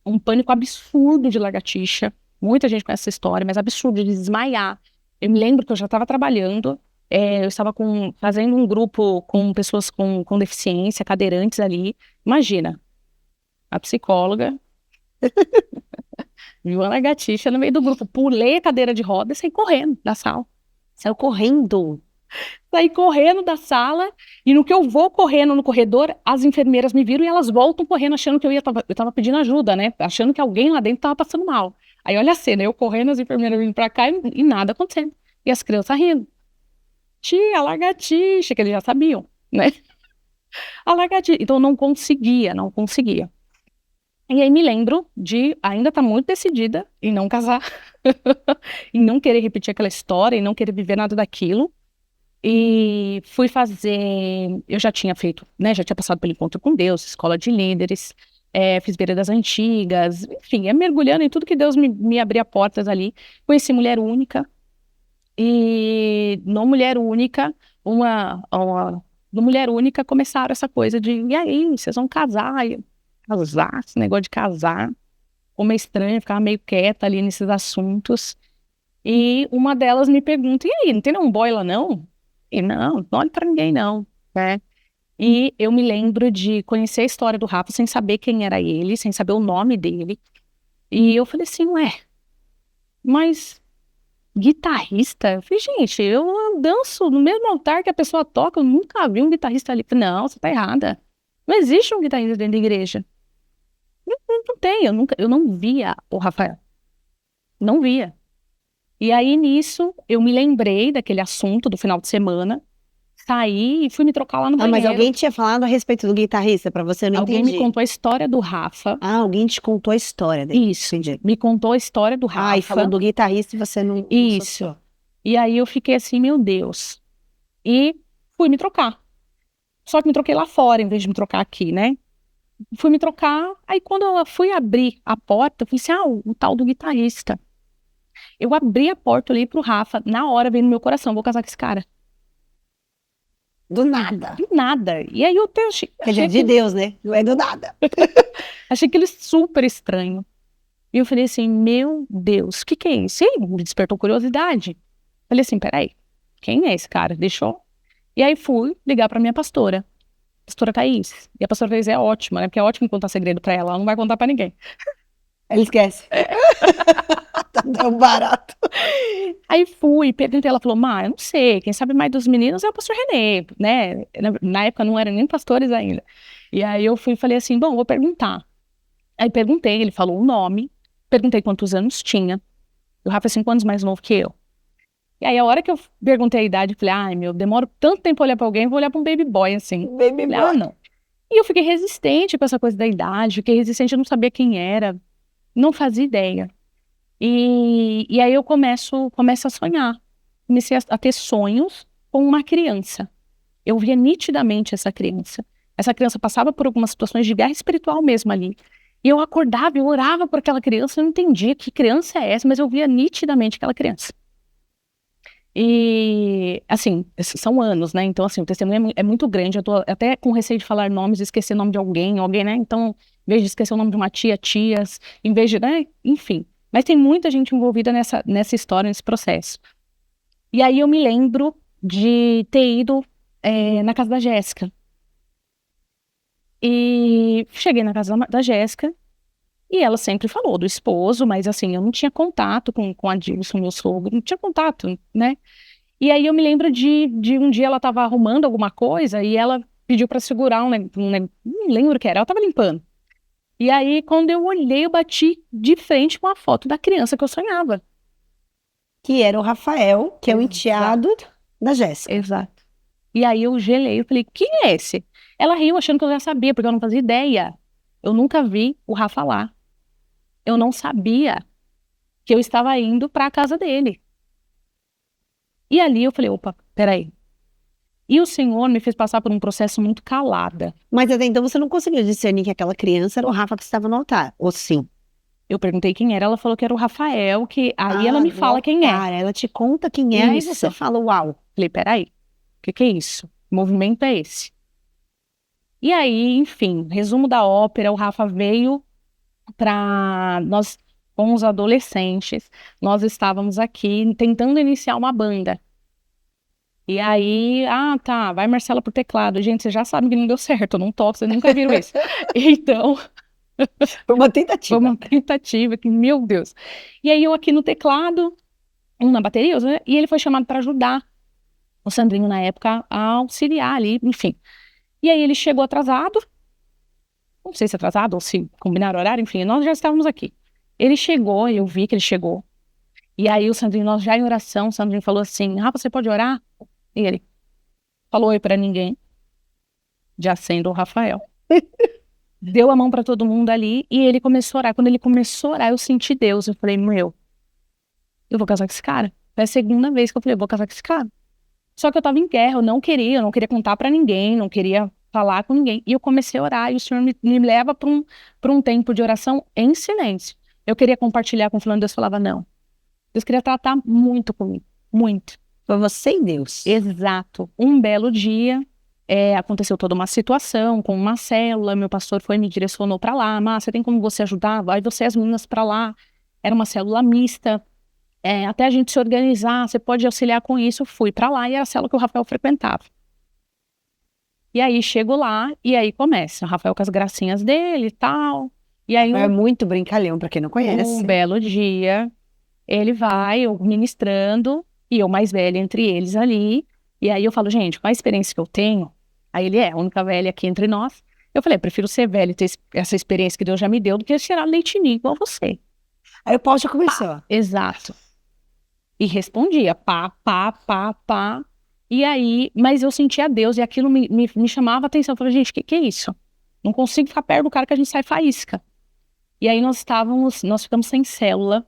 Speaker 2: um pânico absurdo de lagartixa. Muita gente conhece essa história, mas absurdo, de desmaiar. Eu me lembro que eu já estava trabalhando, eu estava fazendo um grupo com pessoas com deficiência, cadeirantes ali. Imagina, a psicóloga viu uma lagartixa no meio do grupo. Pulei a cadeira de roda e saí correndo da sala.
Speaker 1: Saiu correndo.
Speaker 2: Saí correndo da sala e no que eu vou correndo no corredor, as enfermeiras me viram e elas voltam correndo achando que eu tava pedindo ajuda, né? Achando que alguém lá dentro tava passando mal. Aí olha a cena, eu correndo, as enfermeiras vindo pra cá e nada acontecendo. E as crianças rindo. Tia, lagartixa, que eles já sabiam, né? A lagartixa. Então eu não conseguia. E aí me lembro de ainda estar muito decidida em não casar, em não querer repetir aquela história, em não querer viver nada daquilo. E fui fazer. Eu já tinha feito, né? Já tinha passado pelo encontro com Deus, escola de líderes, fiz Veredas Antigas, enfim, mergulhando em tudo que Deus me abria portas ali. Conheci Mulher Única. E no Mulher Única, no Mulher Única começaram essa coisa de, e aí, vocês vão casar? Casar, esse negócio de casar. Ficou meio estranho, ficava meio quieta ali nesses assuntos. E uma delas me pergunta, e aí, não tem nenhum boy lá não? E não olhe pra ninguém não, né? E eu me lembro de conhecer a história do Rafa sem saber quem era ele, sem saber o nome dele. E eu falei assim, ué, mas guitarrista? Eu falei, gente, eu danço no mesmo altar que a pessoa toca, eu nunca vi um guitarrista ali. Eu falei, não, você tá errada. Não existe um guitarrista dentro da igreja. Não tem, eu não via o Rafael. Não via. E aí, nisso, eu me lembrei daquele assunto do final de semana, saí e fui me trocar lá no
Speaker 1: Mas
Speaker 2: banheiro.
Speaker 1: alguém tinha falado a respeito do guitarrista pra você, eu não
Speaker 2: Alguém
Speaker 1: entendi.
Speaker 2: me contou a história do Rafa.
Speaker 1: Alguém te contou a história dele.
Speaker 2: Isso,
Speaker 1: Entendi.
Speaker 2: me contou a história do Rafa.
Speaker 1: E falou do guitarrista e você não
Speaker 2: Isso.
Speaker 1: associou.
Speaker 2: E aí eu fiquei assim, meu Deus. E fui me trocar. Só que me troquei lá fora, em vez de me trocar aqui, né? Fui me trocar, aí quando eu fui abrir a porta, eu falei assim, o tal do guitarrista. Eu abri a porta, olhei pro Rafa, na hora veio no meu coração, vou casar com esse cara.
Speaker 1: Do nada.
Speaker 2: Do nada. E aí eu achei
Speaker 1: Quer dizer, de Deus, né? Não é do nada.
Speaker 2: achei aquilo super estranho. E eu falei assim, meu Deus, o que é isso? E aí me despertou curiosidade. Falei assim, peraí, quem é esse cara? Deixou. E aí fui ligar pra minha pastora. Pastora Thaís. E a pastora Thaís é ótima, né? Porque é ótimo contar segredo pra ela, ela não vai contar pra ninguém.
Speaker 1: Ela esquece. Tá tão barato.
Speaker 2: Aí fui, perguntei, ela falou, eu não sei, quem sabe mais dos meninos é o pastor Renê, né? Na época não eram nem pastores ainda. E aí eu fui e falei assim, bom, vou perguntar. Aí perguntei, ele falou o nome, perguntei quantos anos tinha. O Rafa é 5 anos mais novo que eu. E aí a hora que eu perguntei a idade, eu falei, ai meu, demoro tanto tempo pra olhar pra alguém, vou olhar pra um baby boy, assim.
Speaker 1: Baby
Speaker 2: Falei,
Speaker 1: boy.
Speaker 2: não. E eu fiquei resistente com essa coisa da idade, fiquei resistente, eu não sabia quem era, não fazia ideia. E aí eu começo a sonhar. Comecei a ter sonhos com uma criança. Eu via nitidamente essa criança. Essa criança passava por algumas situações de guerra espiritual mesmo ali. E eu acordava, eu orava por aquela criança, eu não entendia que criança é essa, mas eu via nitidamente aquela criança. E, assim, são anos, né? Então, assim, o testemunho é muito grande. Eu tô até com receio de falar nomes, esquecer o nome de alguém, né? Então, em vez de esquecer o nome de uma tia, tias, em vez de, né? Enfim. Mas tem muita gente envolvida nessa história, nesse processo. E aí eu me lembro de ter ido na casa da Jéssica. E cheguei na casa da Jéssica e ela sempre falou do esposo, mas assim, eu não tinha contato com a Dilson, meu sogro, não tinha contato, né? E aí eu me lembro de um dia ela estava arrumando alguma coisa e ela pediu para segurar não lembro o que era, ela estava limpando. E aí, quando eu olhei, eu bati de frente com a foto da criança que eu sonhava.
Speaker 1: Que era o Rafael, que é o
Speaker 2: Exato.
Speaker 1: enteado da Jéssica.
Speaker 2: Exato. E aí eu gelei, eu falei, quem é esse? Ela riu achando que eu já sabia, porque eu não fazia ideia. Eu nunca vi o Rafa lá. Eu não sabia que eu estava indo para a casa dele. E ali eu falei, opa, peraí. E o Senhor me fez passar por um processo muito calada.
Speaker 1: Mas até então você não conseguiu discernir que aquela criança era o Rafa que estava no altar, ou sim?
Speaker 2: Eu perguntei quem era, ela falou que era o Rafael, que aí ela me
Speaker 1: do
Speaker 2: fala quem é.
Speaker 1: altar, ela te conta quem é,
Speaker 2: Isso.
Speaker 1: e você fala, uau.
Speaker 2: Falei, peraí, o que é isso? Que movimento é esse? E aí, enfim, resumo da ópera, o Rafa veio para nós, com os adolescentes, nós estávamos aqui tentando iniciar uma banda. E aí, tá, vai Marcela pro teclado. Gente, vocês já sabem que não deu certo, eu não toco, vocês nunca viram isso. Então,
Speaker 1: Foi uma tentativa.
Speaker 2: foi uma tentativa que, meu Deus. E aí eu aqui no teclado, na bateria, né? E ele foi chamado para ajudar o Sandrinho na época a auxiliar ali, enfim. E aí ele chegou atrasado, não sei se atrasado ou se combinaram horário, enfim, nós já estávamos aqui. Ele chegou, eu vi que ele chegou. E aí o Sandrinho, nós já em oração, o Sandrinho falou assim, Rafa, você pode orar? E ele falou oi pra ninguém, já sendo o Rafael. Deu a mão pra todo mundo ali e ele começou a orar. Quando ele começou a orar, eu senti Deus. Eu falei, eu vou casar com esse cara. Foi a segunda vez que eu falei, eu vou casar com esse cara. Só que eu tava em guerra, eu não queria contar pra ninguém, não queria falar com ninguém. E eu comecei a orar e o Senhor me leva pra um tempo de oração em silêncio. Eu queria compartilhar com o fulano, Deus falava, não. Deus queria tratar muito comigo, muito.
Speaker 1: Foi você e Deus.
Speaker 2: Exato. Um belo dia, aconteceu toda uma situação com uma célula, meu pastor me direcionou pra lá, você tem como você ajudar? Vai você e as meninas pra lá. Era uma célula mista. Até a gente se organizar, você pode auxiliar com isso. Eu fui pra lá e era a célula que o Rafael frequentava. E aí chego lá e aí começa. O Rafael com as gracinhas dele e tal. E aí
Speaker 1: É muito brincalhão, pra quem não conhece.
Speaker 2: um belo dia, ele vai, eu ministrando, e eu mais velha entre eles ali. E aí eu falo, gente, com a experiência que eu tenho, aí ele é a única velha aqui entre nós. Eu falei, prefiro ser velha e ter essa experiência que Deus já me deu do que tirar leitinho igual você.
Speaker 1: Aí o pau já começou.
Speaker 2: Exato. E respondia, pá, pá, pá, pá. E aí, mas eu sentia Deus e aquilo me chamava a atenção. Eu falei, gente, que é isso? Não consigo ficar perto do cara que a gente sai faísca. E aí nós ficamos sem célula.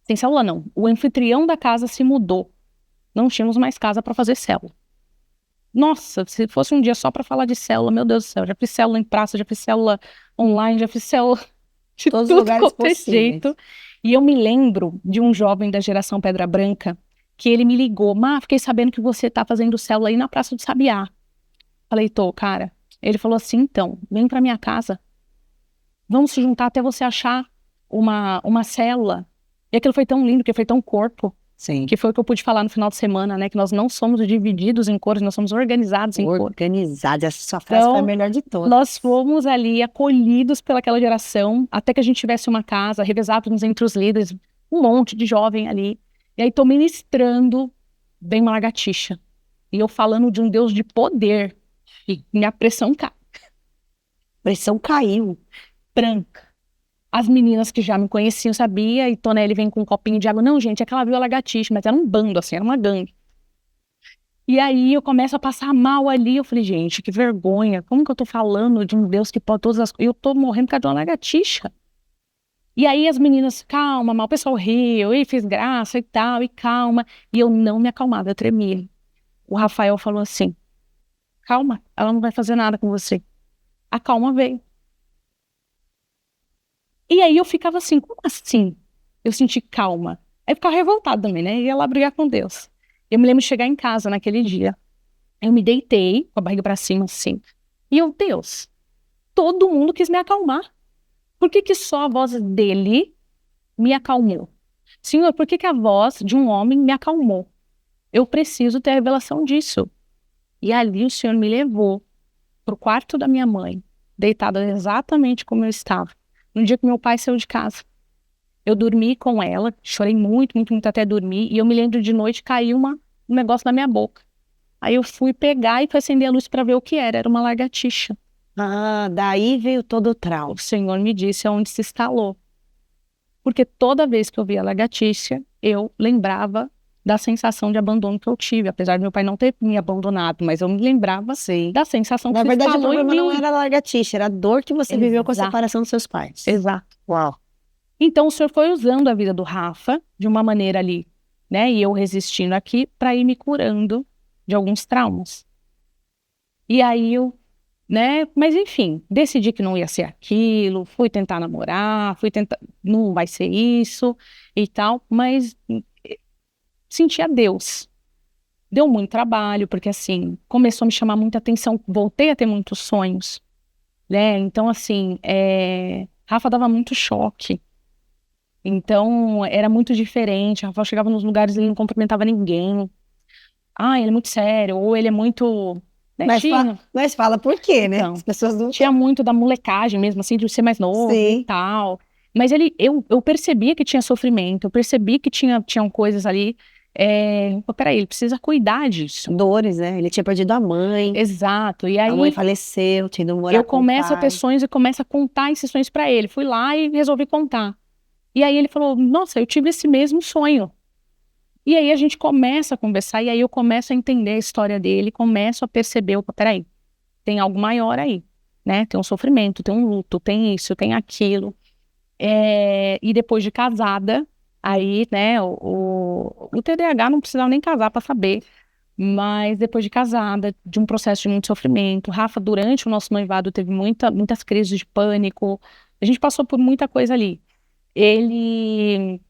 Speaker 2: Sem célula não. O anfitrião da casa se mudou. Não tínhamos mais casa para fazer célula. Nossa, se fosse um dia só para falar de célula, meu Deus do céu, já fiz célula em praça, já fiz célula online, já fiz célula de
Speaker 1: Todos os
Speaker 2: tudo
Speaker 1: lugares
Speaker 2: quanto é
Speaker 1: possíveis.
Speaker 2: jeito. E eu me lembro de um jovem da geração Pedra Branca, que ele me ligou, fiquei sabendo que você tá fazendo célula aí na Praça do Sabiá. Falei, tô, cara. Ele falou assim, então, vem pra minha casa, vamos se juntar até você achar uma célula. E aquilo foi tão lindo, porque foi tão corpo.
Speaker 1: Sim.
Speaker 2: Que foi o que eu pude falar no final de semana, né? Que nós não somos divididos em cores, nós somos organizados em cores.
Speaker 1: Organizados, essa sua frase
Speaker 2: Então,
Speaker 1: foi a melhor de todas.
Speaker 2: Nós fomos ali acolhidos pelaquela geração, até que a gente tivesse uma casa, revezávamos entre os líderes, um monte de jovem ali. E aí tô ministrando, vem uma lagartixa. E eu falando de um Deus de poder. E minha pressão cai.
Speaker 1: Pressão caiu.
Speaker 2: Branca. As meninas que já me conheciam sabia, e Tonelli vem com um copinho de água. Não, gente, é que ela viu a lagartixa, mas era um bando, assim, era uma gangue. E aí eu começo a passar mal ali, eu falei, gente, que vergonha, como que eu tô falando de um Deus que pode todas as coisas? Eu tô morrendo por causa de uma lagartixa. E aí as meninas, calma, mas o pessoal riu, e fiz graça e tal, e calma. E eu não me acalmava, eu tremia. O Rafael falou assim, calma, ela não vai fazer nada com você. A calma veio. E aí eu ficava assim, como assim? Eu senti calma. Aí eu ficava revoltada também, né? Ia lá brigar com Deus. Eu me lembro de chegar em casa naquele dia. Eu me deitei, com a barriga pra cima, assim. E eu, Deus, todo mundo quis me acalmar. Por que que só a voz dele me acalmou? Senhor, por que que a voz de um homem me acalmou? Eu preciso ter a revelação disso. E ali o Senhor me levou pro quarto da minha mãe, deitada exatamente como eu estava. No dia que meu pai saiu de casa. Eu dormi com ela, chorei muito, muito, muito até dormir. E eu me lembro de noite, caiu um negócio na minha boca. Aí eu fui pegar e fui acender a luz para ver o que era. Era uma lagartixa.
Speaker 1: Daí veio todo o trauma.
Speaker 2: O Senhor me disse aonde se instalou. Porque toda vez que eu via a lagartixa, eu lembrava da sensação de abandono que eu tive. Apesar do meu pai não ter me abandonado, mas eu me lembrava da sensação que
Speaker 1: Na
Speaker 2: se
Speaker 1: verdade, o
Speaker 2: instalou em
Speaker 1: problema
Speaker 2: mim.
Speaker 1: não era a lagartixa, era a dor que você viveu com a
Speaker 2: Exato.
Speaker 1: separação dos seus pais.
Speaker 2: Exato.
Speaker 1: Uau.
Speaker 2: Então o Senhor foi usando a vida do Rafa de uma maneira ali, né? E eu resistindo aqui para ir me curando de alguns traumas. E aí eu, né, mas enfim, decidi que não ia ser aquilo, fui tentar namorar, não vai ser isso e tal, mas senti a Deus. Deu muito trabalho, porque assim, começou a me chamar muita atenção, voltei a ter muitos sonhos, né? Então, assim, Rafa dava muito choque. Então, era muito diferente. Rafa chegava nos lugares e ele não cumprimentava ninguém. Ah, ele é muito sério, ou ele é muito, né,
Speaker 1: Mas fala por quê, né?
Speaker 2: Então,
Speaker 1: As pessoas não
Speaker 2: tinha muito da molecagem mesmo, assim, de ser mais novo e
Speaker 1: Sim.
Speaker 2: tal. Mas eu percebia que tinha sofrimento, eu percebi que tinham coisas ali. Pô, peraí, ele precisa cuidar disso.
Speaker 1: Dores, né? Ele tinha perdido a mãe.
Speaker 2: Exato. E
Speaker 1: A mãe
Speaker 2: aí
Speaker 1: faleceu, tinha ido morar
Speaker 2: eu
Speaker 1: com o
Speaker 2: começo a ter
Speaker 1: pai.
Speaker 2: sonhos e começo a contar esses sonhos pra ele. Fui lá e resolvi contar. E aí ele falou: Nossa, eu tive esse mesmo sonho. E aí a gente começa a conversar, e aí eu começo a entender a história dele, começo a perceber: opa, peraí, tem algo maior aí, né? Tem um sofrimento, tem um luto, tem isso, tem aquilo. E depois de casada, aí, né, o TDAH não precisava nem casar para saber, mas depois de casada, de um processo de muito sofrimento, Rafa, durante o nosso noivado, teve muitas crises de pânico, a gente passou por muita coisa ali. Ele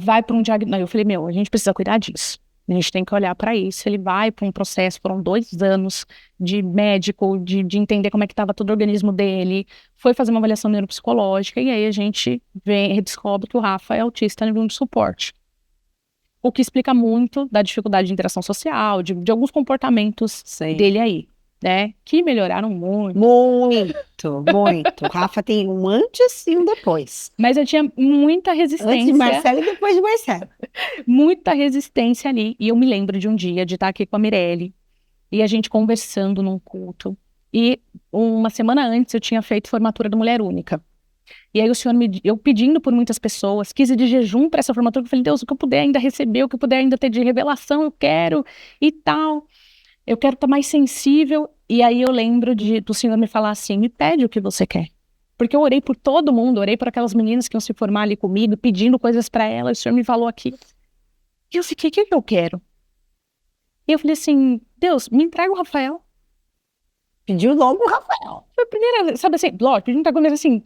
Speaker 2: vai para um diagnóstico, eu falei, a gente precisa cuidar disso. A gente tem que olhar para isso. Ele vai para um processo, foram 2 anos de médico, de entender como é que estava todo o organismo dele, foi fazer uma avaliação neuropsicológica, e aí a gente descobre que o Rafa é autista nível de suporte. O que explica muito da dificuldade de interação social, de alguns comportamentos dele aí, né? Que melhoraram muito.
Speaker 1: Muito, muito. O Rafa tem um antes e um depois.
Speaker 2: Mas eu tinha muita resistência.
Speaker 1: Antes de Marcelo e depois de Marcelo.
Speaker 2: Muita resistência ali. E eu me lembro de um dia de estar aqui com a Mirelle e a gente conversando num culto. E uma semana antes eu tinha feito formatura da Mulher Única. E aí o Senhor eu pedindo por muitas pessoas, quis ir de jejum para essa formatura, eu falei, Deus, o que eu puder ainda receber, o que eu puder ainda ter de revelação, eu quero e tal. Eu quero estar mais sensível. E aí eu lembro do Senhor me falar assim, me pede o que você quer. Porque eu orei por todo mundo, orei por aquelas meninas que iam se formar ali comigo, pedindo coisas para elas, o Senhor me falou aqui. E eu fiquei, o que eu quero? E eu falei assim, Deus, me entrega o Rafael.
Speaker 1: Pediu logo o Rafael.
Speaker 2: Foi a primeira vez, sabe assim, lógico, pediu muita coisa, mas assim,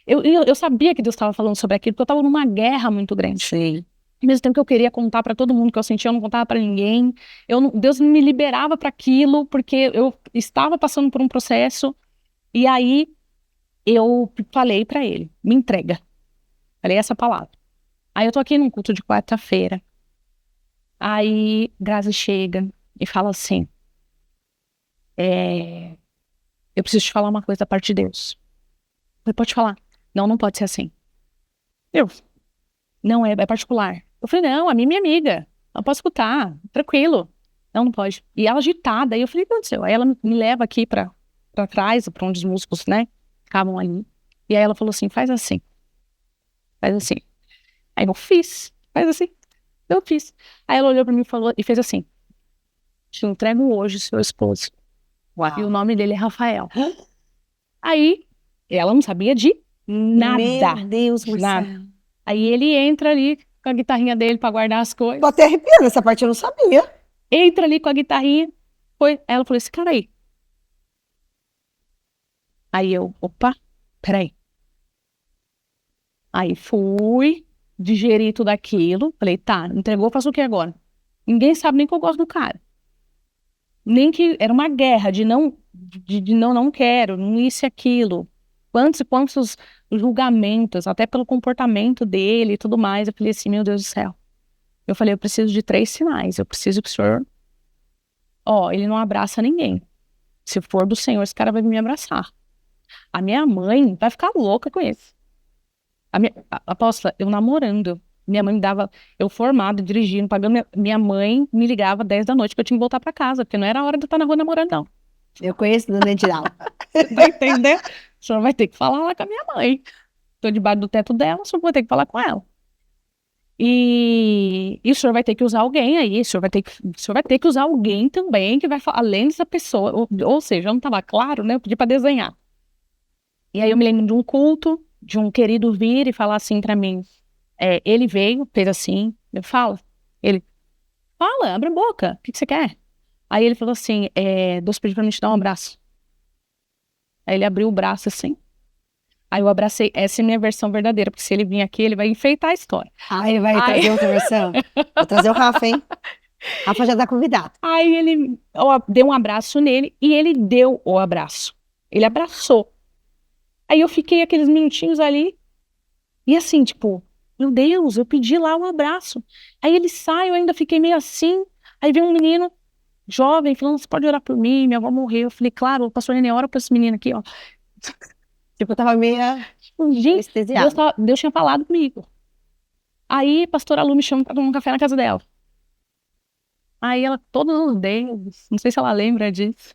Speaker 2: eu sabia que Deus estava falando sobre aquilo, porque eu estava numa guerra muito grande.
Speaker 1: Sim.
Speaker 2: Ao mesmo tempo que eu queria contar para todo mundo que eu sentia, eu não contava para ninguém. Deus me liberava para aquilo, porque eu estava passando por um processo, e aí eu falei para ele, me entrega. Falei essa palavra. Aí eu tô aqui num culto de quarta-feira. Aí Grazi chega e fala assim, eu preciso te falar uma coisa da parte de Deus. Eu falei, pode falar. Não, não pode ser assim. Não, é particular. Eu falei, não, a minha amiga. Não posso escutar, tranquilo. Não, não pode. E ela agitada. Aí eu falei, o que aconteceu? Aí ela me leva aqui pra trás, pra onde os músicos, né, ficavam ali. E aí ela falou assim, faz assim. Faz assim. Aí eu fiz. Faz assim. Eu fiz. Aí ela olhou pra mim e falou, e fez assim. Te entrego hoje, seu esposo.
Speaker 1: Uau.
Speaker 2: E o nome dele é Rafael. Aí, ela não sabia de nada.
Speaker 1: Meu Deus,
Speaker 2: Nada.
Speaker 1: Marcelo.
Speaker 2: Aí ele entra ali com a guitarrinha dele pra guardar as
Speaker 1: Tô
Speaker 2: coisas.
Speaker 1: até arrepiando, essa parte eu não sabia.
Speaker 2: Entra ali com a guitarrinha. Ela falou, esse cara aí. Aí eu, opa, peraí. Aí fui, digeri tudo aquilo. Falei, tá, entregou, faço o que agora? Ninguém sabe nem que eu gosto do cara. Nem que era uma guerra de não quero, não isso e aquilo. Quantos e quantos julgamentos, até pelo comportamento dele e tudo mais. Eu falei assim, meu Deus do céu. Eu falei, eu preciso de 3 sinais. Eu preciso que o senhor... ele não abraça ninguém. Se for do Senhor, esse cara vai me abraçar. A minha mãe vai ficar louca com isso. Apóstola, eu namorando. Minha mãe me dava... Eu formada, dirigindo, pagando... Minha mãe me ligava 10 da noite que eu tinha que voltar pra casa, porque não era a hora de eu estar na rua namorando, não.
Speaker 1: Eu conheço Dona Ediral.
Speaker 2: Você tá entendendo? O senhor vai ter que falar lá com a minha mãe. Tô debaixo do teto dela, o senhor vai ter que falar com ela. E o senhor vai ter que usar alguém aí, o senhor vai ter que usar alguém também que vai falar, além dessa pessoa, ou seja, não estava claro, né? Eu pedi para desenhar. E aí eu me lembro de um culto, de um querido vir e falar assim para mim, ele veio, fez assim, eu falo, ele, fala, abre a boca, o que você quer? Aí ele falou assim, Deus pediu pra mim te dar um abraço. Aí ele abriu o braço assim. Aí eu abracei, essa é a minha versão verdadeira, porque se ele vir aqui, ele vai enfeitar a história.
Speaker 1: Aí vai trazer outra versão? Vou trazer o Rafa, hein? Rafa já tá convidado.
Speaker 2: Aí eu dei um abraço nele e ele deu o abraço. Ele abraçou. Aí eu fiquei aqueles minutinhos ali e assim, tipo, meu Deus, eu pedi lá um abraço. Aí ele sai, eu ainda fiquei meio assim. Aí vem um menino jovem falando, você pode orar por mim, minha avó morreu. Eu falei, claro, o pastor René, ora pra esse menino aqui, ó.
Speaker 1: Tipo, eu tava meio
Speaker 2: Gente,
Speaker 1: anestesiada.
Speaker 2: Deus tinha falado comigo. Aí a pastora Lu me chama pra tomar um café na casa dela. Aí ela, todos os dedos, não sei se ela lembra disso,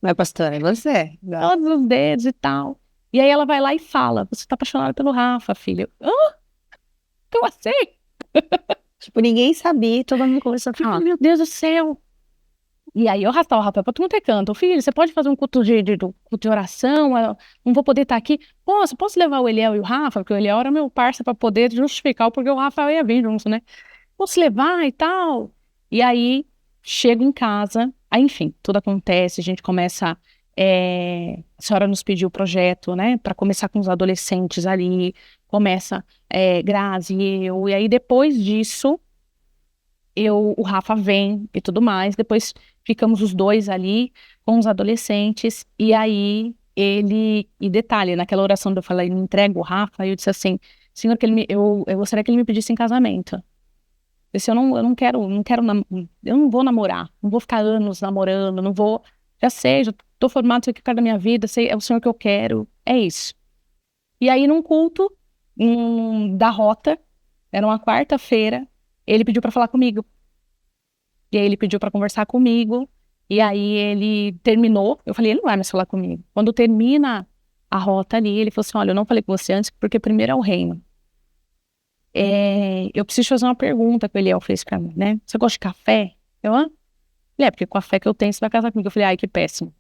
Speaker 1: Mas, pastora, é você.
Speaker 2: todos os dedos e tal. E aí ela vai lá e fala, você tá apaixonada pelo Rafa, filha. Ah, como assim?
Speaker 1: Tipo, ninguém sabia, todo mundo começou a falar.
Speaker 2: Meu Deus do céu. E aí eu arrastava o Rafael pra tudo quanto é canto. Filho, você pode fazer um culto de oração? Eu não vou poder estar aqui. Posso levar o Eliel e o Rafa? Porque o Eliel era meu parceiro pra poder justificar porque o Rafael ia vir junto, né? Posso levar e tal? E aí, chego em casa, aí enfim, tudo acontece, a gente começa, a senhora nos pediu o projeto, né, para começar com os adolescentes ali, começa Grazi e eu, e aí depois disso, o Rafa vem e tudo mais, depois ficamos os dois ali com os adolescentes, e aí e detalhe, naquela oração que eu falei, me entrega o Rafa, eu disse assim, Senhor, eu gostaria que ele me pedisse em casamento. Eu disse, eu não quero, eu não vou namorar, não vou ficar anos namorando, não vou, já sei, já tô formado, sei o que eu quero da minha vida, sei, é o Senhor que eu quero, é isso. E aí num culto, da Rota, era uma quarta-feira, ele pediu pra falar comigo. E aí ele pediu pra conversar comigo, e aí ele terminou, eu falei, ele não vai mais falar comigo. Quando termina a Rota ali, ele falou assim, olha, eu não falei com você antes, porque primeiro é o reino. Eu preciso fazer uma pergunta que o Eliel fez pra mim, né? Você gosta de café? Eu, hã? Ele, porque com a fé que eu tenho, você vai casar comigo. Eu falei, ai, que péssimo.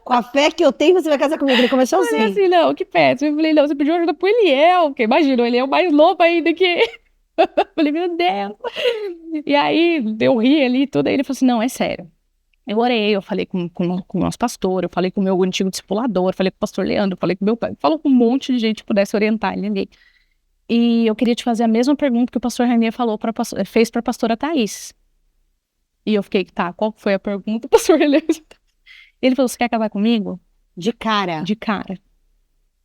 Speaker 1: Com a fé que eu tenho, você vai casar comigo. Ele começou
Speaker 2: Eu falei
Speaker 1: assim.
Speaker 2: assim, não, que péssimo. Eu falei, não, você pediu ajuda pro Eliel, porque imagina, o Eliel é mais novo ainda que eu. Falei, meu Deus. E aí, eu ri ali e tudo, aí ele falou assim, não, é sério. Eu orei, eu falei com o nosso pastor, eu falei com o meu antigo discipulador, eu falei com o pastor Leandro, eu falei com o meu pai, falou com um monte de gente que pudesse orientar ele ali. E eu queria te fazer a mesma pergunta que o pastor Rainier fez para a pastora Thaís. E eu fiquei, tá, qual foi a pergunta, pastor Rainier? Ele falou, você quer casar comigo?
Speaker 1: De cara.
Speaker 2: De cara.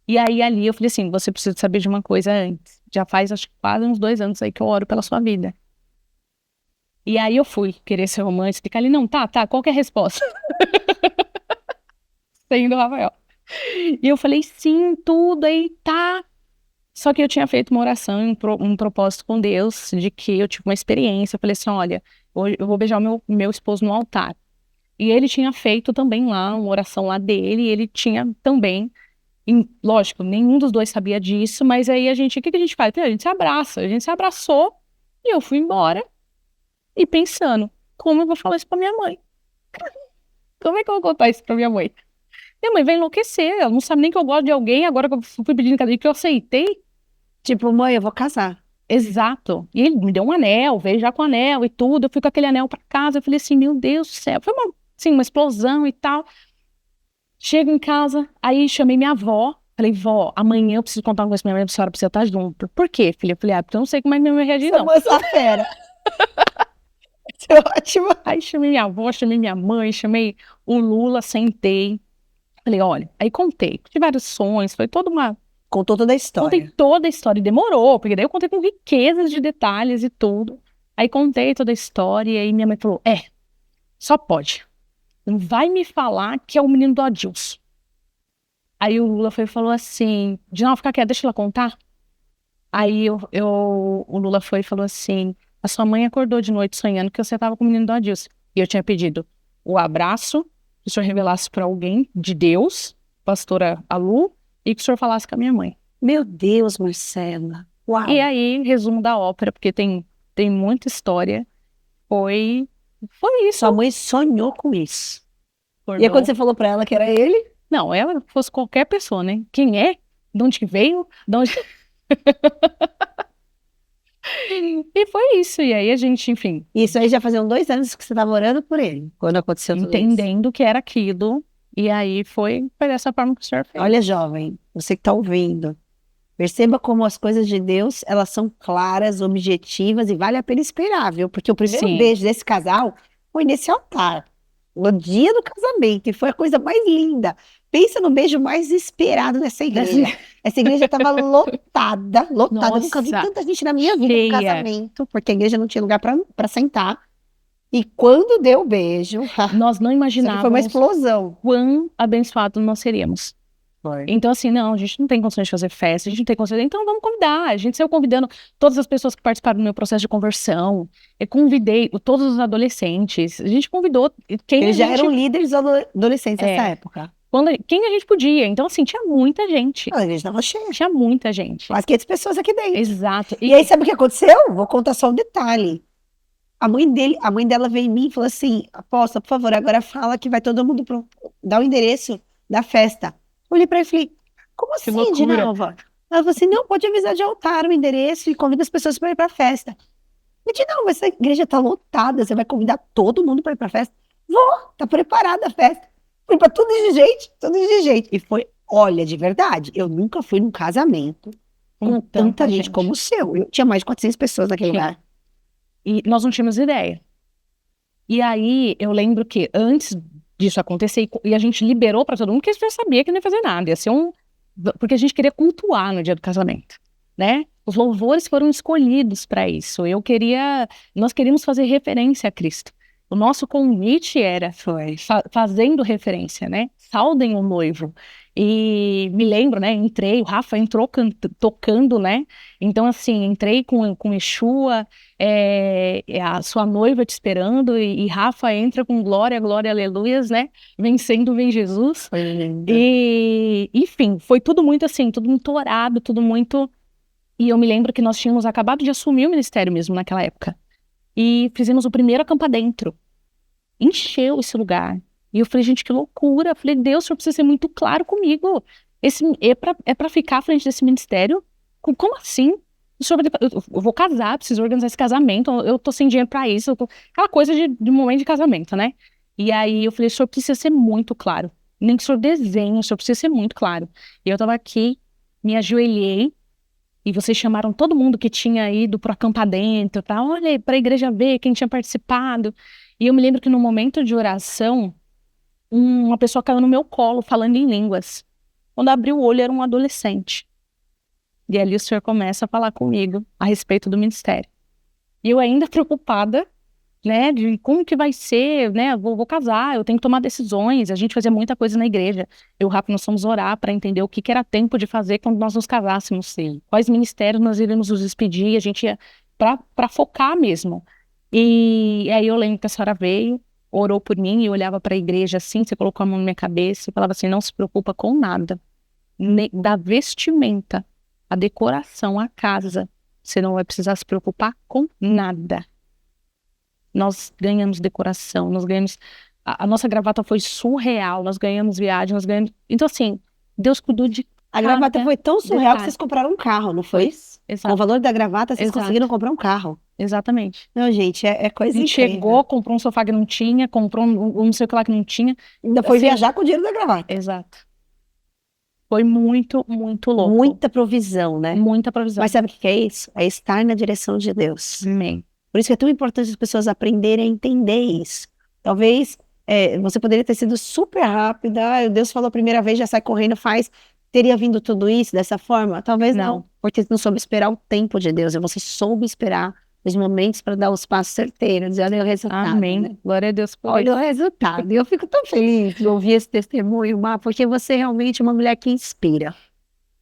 Speaker 2: E aí ali eu falei assim, você precisa saber de uma coisa antes. Já faz acho que quase uns 2 anos aí que eu oro pela sua vida. E aí eu fui querer ser romântico, ficar ali, não, tá, qual que é a resposta? Saindo do Rafael. E eu falei, sim, tudo aí, tá. Só que eu tinha feito uma oração, um propósito com Deus, de que eu tive uma experiência. Eu falei assim, olha, hoje eu vou beijar o meu esposo no altar. E ele tinha feito também lá, uma oração lá dele, e ele tinha também, lógico, nenhum dos dois sabia disso, mas aí o que a gente faz? A gente se abraça, a gente se abraçou, e eu fui embora, e pensando, como eu vou falar isso pra minha mãe? Como é que eu vou contar isso pra minha mãe? Minha mãe vai enlouquecer, ela não sabe nem que eu gosto de alguém, agora que eu fui pedindo casamento, que eu aceitei.
Speaker 1: Tipo, mãe, eu vou casar.
Speaker 2: Exato. E ele me deu um anel, veio já com anel e tudo. Eu fui com aquele anel pra casa. Eu falei assim, meu Deus do céu. Foi uma explosão e tal. Chego em casa, aí chamei minha avó. Falei, vó, amanhã eu preciso contar uma coisa pra minha mãe, a senhora precisa estar junto. Por quê, filha? Eu falei, porque eu não sei como é que minha mãe vai reagir,
Speaker 1: Essa
Speaker 2: não.
Speaker 1: moça fera. Isso é ótimo.
Speaker 2: Aí chamei minha avó, chamei minha mãe, chamei o Lula, sentei. Falei, olha, aí contei. Tive vários sonhos, foi toda uma...
Speaker 1: Contou toda a história.
Speaker 2: Contei toda a história e demorou, porque daí eu contei com riquezas de detalhes e tudo. Aí contei toda a história e aí minha mãe falou, só pode. Não vai me falar que é o menino do Adilson. Aí o Lula foi e falou assim, de não, fica quieto, deixa ela contar. Aí o Lula foi e falou assim, a sua mãe acordou de noite sonhando que você tava com o menino do Adilson. E eu tinha pedido o abraço, que o senhor revelasse para alguém de Deus, pastora Alu, e que o senhor falasse com a minha mãe.
Speaker 1: Meu Deus, Marcela. Uau.
Speaker 2: E aí, resumo da ópera, porque tem muita história, foi isso.
Speaker 1: Sua mãe sonhou com isso.
Speaker 2: Acordou.
Speaker 1: E aí, quando você falou pra ela que era ele?
Speaker 2: Não, ela fosse qualquer pessoa, né? Quem é? De onde que veio? De onde... E foi isso. E aí a gente, enfim,
Speaker 1: Isso aí já faziam 2 anos que você estava orando por ele, quando aconteceu tudo isso.
Speaker 2: entendendo que era aquilo. E aí foi dessa forma que o senhor fez.
Speaker 1: Olha, jovem, você que está ouvindo, perceba como as coisas de Deus, elas são claras, objetivas e vale a pena esperar, viu? Porque o primeiro
Speaker 2: Sim.
Speaker 1: beijo desse casal foi nesse altar, no dia do casamento, e foi a coisa mais linda. Pensa no beijo mais esperado dessa igreja. Essa igreja estava lotada, lotada. Eu nunca vi
Speaker 2: Nossa,
Speaker 1: tanta gente na minha vida no
Speaker 2: cheia.
Speaker 1: casamento, porque a igreja não tinha lugar para sentar. E quando deu o beijo,
Speaker 2: Nós não
Speaker 1: foi uma
Speaker 2: imaginávamos
Speaker 1: explosão.
Speaker 2: quão abençoados nós seríamos.
Speaker 1: Foi.
Speaker 2: Então, assim, não, a gente não tem condições de fazer festa, a gente não tem condições, então vamos convidar. A gente saiu convidando todas as pessoas que participaram do meu processo de conversão. Eu convidei todos os adolescentes. A gente convidou quem
Speaker 1: Eles
Speaker 2: a
Speaker 1: já
Speaker 2: gente...
Speaker 1: eram líderes adolescentes nessa época.
Speaker 2: Quem a gente podia. Então, assim, tinha muita gente.
Speaker 1: A igreja estava cheia.
Speaker 2: Tinha muita gente.
Speaker 1: Quase 500 pessoas aqui dentro.
Speaker 2: Exato.
Speaker 1: E aí, sabe o que aconteceu? Vou contar só um detalhe. A mãe dela veio em mim e falou assim: Apóstolo, por favor, agora fala que vai todo mundo dar o endereço da festa. Eu olhei pra ele e falei: como
Speaker 2: Que
Speaker 1: assim,
Speaker 2: loucura.
Speaker 1: Dinalva? Ela falou assim: não, pode avisar de altar o endereço e convida as pessoas para ir pra festa. Eu disse: não, essa igreja tá lotada, você vai convidar todo mundo para ir pra festa? Vou, tá preparada a festa. Fui pra tudo de gente, tudo de gente. E foi, olha, de verdade, eu nunca fui num casamento com tanta gente como o seu. Eu tinha mais de 400 pessoas naquele lugar.
Speaker 2: E nós não tínhamos ideia. E aí, eu lembro que antes disso acontecer, e a gente liberou para todo mundo, porque a gente já sabia que não ia fazer nada. Ia ser porque a gente queria cultuar no dia do casamento, né? Os louvores foram escolhidos para isso. Nós queríamos fazer referência a Cristo. O nosso convite era fazendo referência, né? Saudem o noivo. E me lembro, né? Entrei, o Rafa entrou tocando, né? Então, assim, entrei com Yeshua, a sua noiva te esperando, e Rafa entra com glória, glória, aleluias, né? Vencendo vem Jesus. E, enfim, foi tudo muito assim, tudo muito orado, tudo muito... E eu me lembro que nós tínhamos acabado de assumir o ministério mesmo naquela época. E fizemos o primeiro acampa dentro. Encheu esse lugar. E eu falei, gente, que loucura. Eu falei, Deus, o senhor precisa ser muito claro comigo. É pra ficar à frente desse ministério? Como assim? Eu vou casar, preciso organizar esse casamento, eu tô sem dinheiro pra isso. Aquela coisa de momento de casamento, né? E aí eu falei, o senhor precisa ser muito claro. Nem que o senhor desenhe, o senhor precisa ser muito claro. E eu tava aqui, me ajoelhei, e vocês chamaram todo mundo que tinha ido pro acampar dentro, tá? Olha aí, pra igreja ver quem tinha participado. E eu me lembro que no momento de oração, uma pessoa caiu no meu colo falando em línguas. Quando abri o olho, era um adolescente. E ali o senhor começa a falar comigo a respeito do ministério. E eu ainda preocupada, né, de como que vai ser, né, vou casar, eu tenho que tomar decisões, a gente fazia muita coisa na igreja. Eu e o Rafa, nós fomos orar para entender o que era tempo de fazer quando nós nos casássemos. Sim. Quais ministérios nós iríamos nos despedir, a gente ia para focar mesmo. E aí eu lembro que a senhora veio, orou por mim, e eu olhava para a igreja assim, você colocou a mão na minha cabeça e falava assim, não se preocupa com nada, da vestimenta, a decoração, a casa, você não vai precisar se preocupar com nada. Nós ganhamos decoração, nós ganhamos... A nossa gravata foi surreal, nós ganhamos viagem, nós ganhamos... Então, assim, Deus cuidou de
Speaker 1: A gravata foi tão surreal
Speaker 2: detalhe.
Speaker 1: que vocês compraram um carro, não foi?
Speaker 2: Exato.
Speaker 1: Com o valor da gravata, vocês
Speaker 2: Exato.
Speaker 1: conseguiram comprar um carro.
Speaker 2: Exatamente.
Speaker 1: Não, gente, é coisa
Speaker 2: A gente
Speaker 1: incrível.
Speaker 2: chegou, comprou um sofá que não tinha, comprou um não sei o que lá que não tinha.
Speaker 1: Ainda foi
Speaker 2: Assim,
Speaker 1: viajar com o dinheiro da gravata.
Speaker 2: Exato. Foi muito, muito louco.
Speaker 1: Muita provisão, né?
Speaker 2: Muita provisão.
Speaker 1: Mas sabe o que é isso? É estar na direção de Deus.
Speaker 2: Amém.
Speaker 1: Por isso que é tão importante as pessoas aprenderem a entender isso. Talvez você poderia ter sido super rápida, Deus falou a primeira vez, já sai correndo, faz. Teria vindo tudo isso dessa forma? Talvez não. Porque não soube esperar o tempo de Deus. E você soube esperar os momentos para dar os passos certeiros. E olha o resultado.
Speaker 2: Amém.
Speaker 1: Né?
Speaker 2: Glória a Deus por
Speaker 1: Olha o resultado. E eu fico tão feliz de ouvir esse testemunho, Má, porque você realmente é uma mulher que inspira.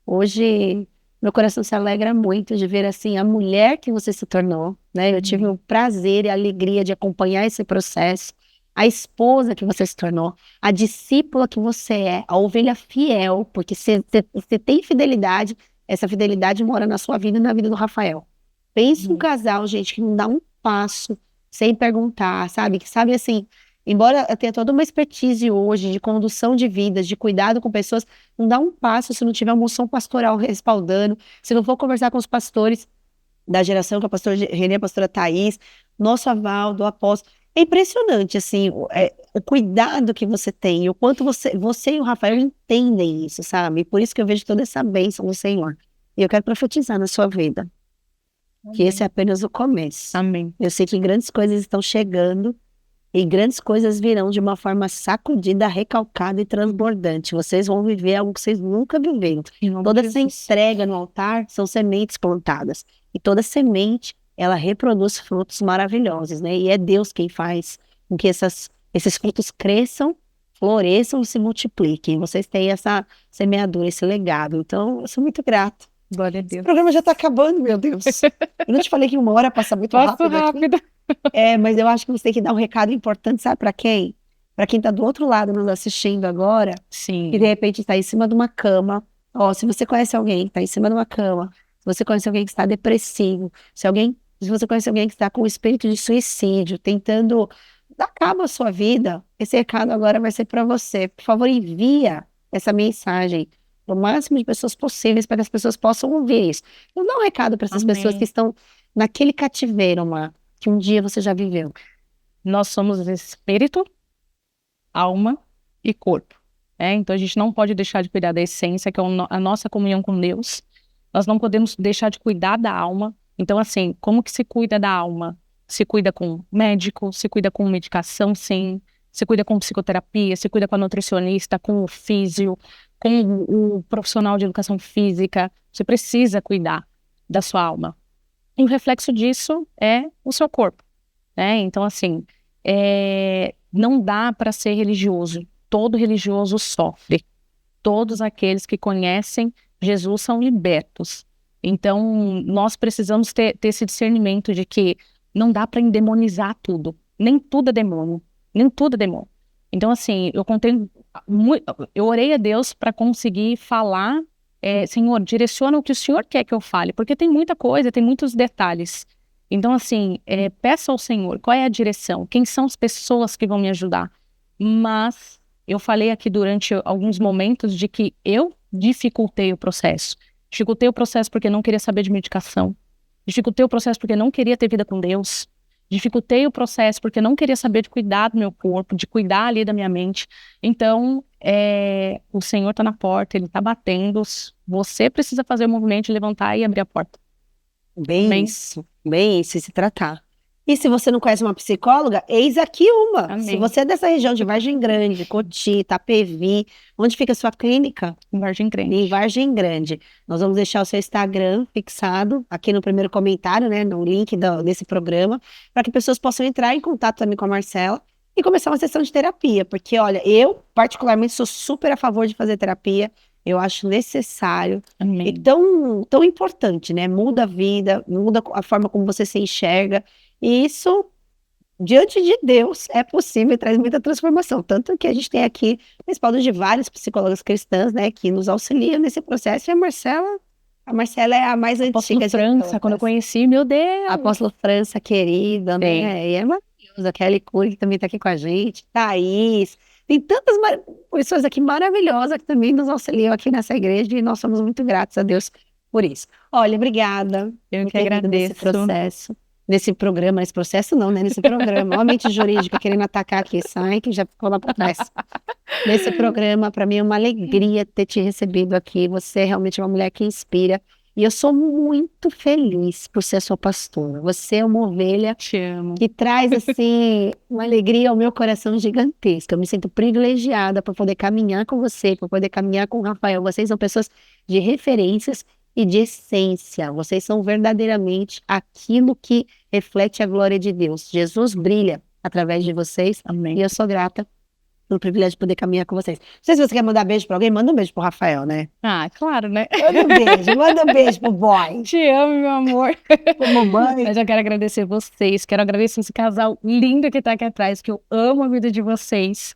Speaker 1: Hoje, meu coração se alegra muito de ver assim a mulher que você se tornou, né? Eu tive o prazer e a alegria de acompanhar esse processo, a esposa que você se tornou, a discípula que você é, a ovelha fiel, porque você tem fidelidade, essa fidelidade mora na sua vida e na vida do Rafael. Pensa um casal, gente, que não dá um passo sem perguntar, sabe? Que sabe assim, embora eu tenha toda uma expertise hoje de condução de vidas, de cuidado com pessoas, não dá um passo se não tiver uma moção pastoral respaldando, se não for conversar com os pastores. da geração que a pastora Renê, a pastora Thaís, nosso aval do apóstolo. É impressionante, assim, o cuidado que você tem, o quanto você e o Rafael entendem isso, sabe? E por isso que eu vejo toda essa bênção do Senhor. E eu quero profetizar na sua vida, que esse é apenas o começo.
Speaker 2: Amém.
Speaker 1: Eu sei que grandes coisas estão chegando e grandes coisas virão de uma forma sacudida, recalcada e transbordante. Vocês vão viver algo que vocês nunca viveram. Toda essa entrega no altar são sementes plantadas. E toda semente, ela reproduz frutos maravilhosos, né? E é Deus quem faz com que esses frutos cresçam, floresçam e se multipliquem. Vocês têm essa semeadura, esse legado. Então, eu sou muito grata.
Speaker 2: Glória a
Speaker 1: Esse
Speaker 2: Deus.
Speaker 1: programa já está acabando, meu Deus. Eu não te falei que 1 hora passa muito
Speaker 2: Passo
Speaker 1: rápido aqui?
Speaker 2: rápido.
Speaker 1: Mas eu acho que você tem que dar um recado importante, sabe para quem? Para quem está do outro lado nos assistindo agora,
Speaker 2: Sim.
Speaker 1: que de repente está em cima de uma cama. Ó, se você conhece alguém que está em cima de uma cama, se você conhece alguém que está depressivo, se você conhece alguém que está com espírito de suicídio, tentando dar cabo à sua vida, esse recado agora vai ser para você. Por favor, envia essa mensagem para o máximo de pessoas possíveis para que as pessoas possam ouvir isso. Então, dá um recado para essas pessoas que estão naquele cativeiro, que um dia você já viveu.
Speaker 2: Nós somos espírito, alma e corpo. Então a gente não pode deixar de cuidar da essência, que é a nossa comunhão com Deus. Nós não podemos deixar de cuidar da alma. Então, assim, como que se cuida da alma? Se cuida com médico, se cuida com medicação, sim. Se cuida com psicoterapia, se cuida com a nutricionista, com o físio, com o profissional de educação física. Você precisa cuidar da sua alma. E o reflexo disso é o seu corpo. Então, assim, não dá para ser religioso. Todo religioso sofre. Todos aqueles que conhecem Jesus são libertos. Então, nós precisamos ter esse discernimento de que não dá para endemonizar tudo. Nem tudo é demônio. Nem tudo é demônio. Então, assim, eu orei a Deus para conseguir falar, Senhor, direciona o que o Senhor quer que eu fale, porque tem muita coisa, tem muitos detalhes. Então, assim, peça ao Senhor, qual é a direção? Quem são as pessoas que vão me ajudar? Mas eu falei aqui durante alguns momentos de que eu dificultei o processo. Dificultei o processo porque não queria saber de medicação. Dificultei o processo porque não queria ter vida com Deus. Dificultei o processo porque não queria saber de cuidar do meu corpo, de cuidar ali da minha mente. Então, o Senhor está na porta, Ele está batendo. Você precisa fazer o movimento de levantar e abrir a porta.
Speaker 1: Bem isso, e se tratar. E se você não conhece uma psicóloga, eis aqui uma.
Speaker 2: Amém.
Speaker 1: Se você é dessa região de Vargem Grande, Cotia, Itapevi, onde fica a sua clínica?
Speaker 2: Em Vargem Grande.
Speaker 1: Em Vargem Grande. Nós vamos deixar o seu Instagram fixado aqui no primeiro comentário, né, no link desse programa, para que pessoas possam entrar em contato também com a Marcela e começar uma sessão de terapia. Porque, olha, eu particularmente sou super a favor de fazer terapia. Eu acho necessário.
Speaker 2: Amém.
Speaker 1: E tão importante, né? Muda a vida, muda a forma como você se enxerga. E isso, diante de Deus, é possível e traz muita transformação. Tanto que a gente tem aqui respaldo de várias psicólogas cristãs, né? Que nos auxiliam nesse processo. E a Marcela é a mais antiga.
Speaker 2: Apóstolo França, quando eu conheci, meu Deus!
Speaker 1: Apóstolo França, querida, né? E é maravilhosa. Kelly Cury, que também está aqui com a gente. Thaís. Tem tantas pessoas aqui maravilhosas que também nos auxiliam aqui nessa igreja e nós somos muito gratos a Deus por isso. Olha, obrigada.
Speaker 2: Eu que agradeço.
Speaker 1: Nesse programa, nesse processo não, né? Nesse programa, ó, a mente jurídica querendo atacar aqui, sai que já ficou lá por trás. Nesse programa, para mim é uma alegria ter te recebido aqui. Você é realmente uma mulher que inspira. E eu sou muito feliz por ser sua pastora. Você é uma ovelha
Speaker 2: Te amo.
Speaker 1: Que traz, assim, uma alegria ao meu coração gigantesca. Eu me sinto privilegiada por poder caminhar com você, por poder caminhar com o Rafael. Vocês são pessoas de referências e de essência. Vocês são verdadeiramente aquilo que reflete a glória de Deus. Jesus brilha através de vocês.
Speaker 2: Amém.
Speaker 1: E eu sou grata pelo privilégio de poder caminhar com vocês. Não sei se você quer mandar beijo para alguém, manda um beijo pro Rafael, né?
Speaker 2: Ah, claro, né?
Speaker 1: Manda um beijo pro boy.
Speaker 2: Te amo, meu amor.
Speaker 1: Pro mamãe.
Speaker 2: Mas eu quero agradecer vocês, quero agradecer esse casal lindo que tá aqui atrás, que eu amo a vida de vocês.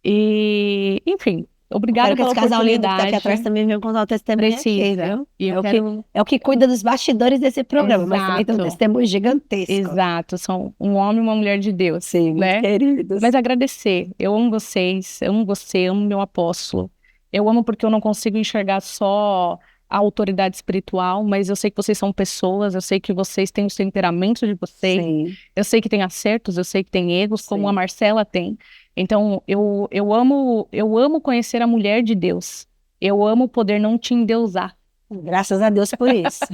Speaker 2: E, enfim, obrigada pela
Speaker 1: oportunidade. Esse casal lindo que tá aqui
Speaker 2: oportunidade.
Speaker 1: atrás também veio contar o testemunho aqui,
Speaker 2: Precisa.
Speaker 1: viu?
Speaker 2: E eu
Speaker 1: É o que cuida dos bastidores desse programa, mas também tem um
Speaker 2: Exato.
Speaker 1: testemunho gigantesco.
Speaker 2: Exato, são um homem e uma mulher de Deus.
Speaker 1: Sim,
Speaker 2: né?
Speaker 1: queridos.
Speaker 2: Mas agradecer, eu amo vocês, eu amo você, amo meu apóstolo. Eu amo porque eu não consigo enxergar só a autoridade espiritual, mas eu sei que vocês são pessoas, eu sei que vocês têm os temperamentos de vocês,
Speaker 1: Sim.
Speaker 2: eu sei que tem acertos, eu sei que tem erros, como
Speaker 1: Sim.
Speaker 2: a Marcela tem. Então, eu amo conhecer a mulher de Deus. Eu amo poder não te endeusar,
Speaker 1: Graças a Deus por isso.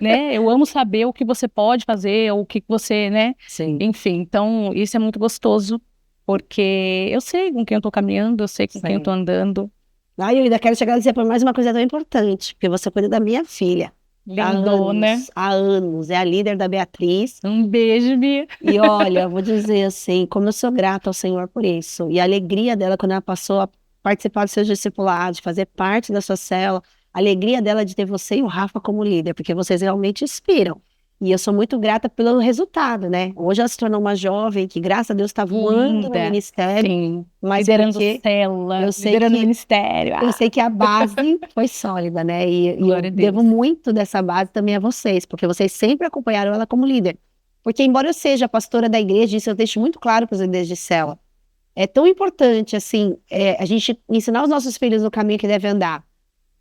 Speaker 2: né? Eu amo saber o que você pode fazer, ou o que você, né?
Speaker 1: Sim.
Speaker 2: Enfim, então isso é muito gostoso, porque eu sei com quem eu tô caminhando, eu sei com quem eu tô
Speaker 1: Sim.
Speaker 2: andando.
Speaker 1: Ah, eu ainda quero chegar a dizer por mais uma coisa tão importante, porque você cuida da minha filha.
Speaker 2: Lindona.
Speaker 1: Há anos, é a líder da Beatriz.
Speaker 2: Um beijo, Bia.
Speaker 1: E olha, eu vou dizer assim, como eu sou grata ao Senhor por isso. E a alegria dela quando ela passou a participar dos seus discipulados, fazer parte da sua célula, a alegria dela de ter você e o Rafa como líder, porque vocês realmente inspiram. E eu sou muito grata pelo resultado, né? Hoje ela se tornou uma jovem que, graças a Deus, está voando no
Speaker 2: Linda.
Speaker 1: ministério.
Speaker 2: Sim.
Speaker 1: Mas
Speaker 2: Liderando
Speaker 1: porque
Speaker 2: célula,
Speaker 1: eu sei
Speaker 2: liderando
Speaker 1: que
Speaker 2: ministério.
Speaker 1: eu sei que a base foi sólida, né? E
Speaker 2: Glória
Speaker 1: eu
Speaker 2: a
Speaker 1: devo
Speaker 2: Deus.
Speaker 1: muito dessa base também a vocês, porque vocês sempre acompanharam ela como líder. Porque, embora eu seja a pastora da igreja, isso eu deixo muito claro para os líderes de célula. É tão importante, assim, a gente ensinar os nossos filhos no caminho que deve andar.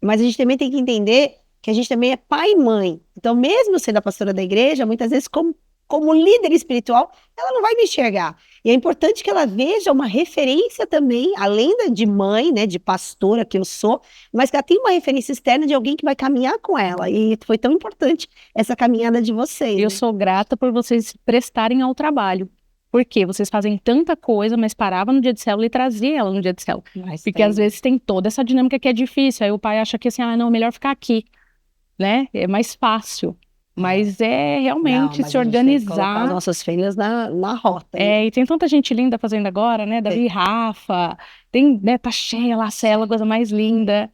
Speaker 1: Mas a gente também tem que entender que a gente também é pai e mãe. Então, mesmo sendo a pastora da igreja, muitas vezes, como líder espiritual, ela não vai me enxergar. E é importante que ela veja uma referência também, além de mãe, né, de pastora que eu sou, mas que ela tenha uma referência externa de alguém que vai caminhar com ela. E foi tão importante essa caminhada de vocês.
Speaker 2: Eu
Speaker 1: né?
Speaker 2: sou grata por vocês se prestarem ao trabalho. Porque vocês fazem tanta coisa, mas parava no dia de célula e trazia ela no dia de célula.
Speaker 1: Mas
Speaker 2: Porque às vezes tem toda essa dinâmica que é difícil. Aí o pai acha que assim, ah, não, melhor ficar aqui, né? É mais fácil. Mas é realmente
Speaker 1: mas
Speaker 2: se
Speaker 1: a gente tem que colocar os
Speaker 2: organizar.
Speaker 1: nossos filhos na rota.
Speaker 2: É, e tem tanta gente linda fazendo agora, né? Davi e Rafa, tem, né, tá cheia lá a célula, coisa mais linda.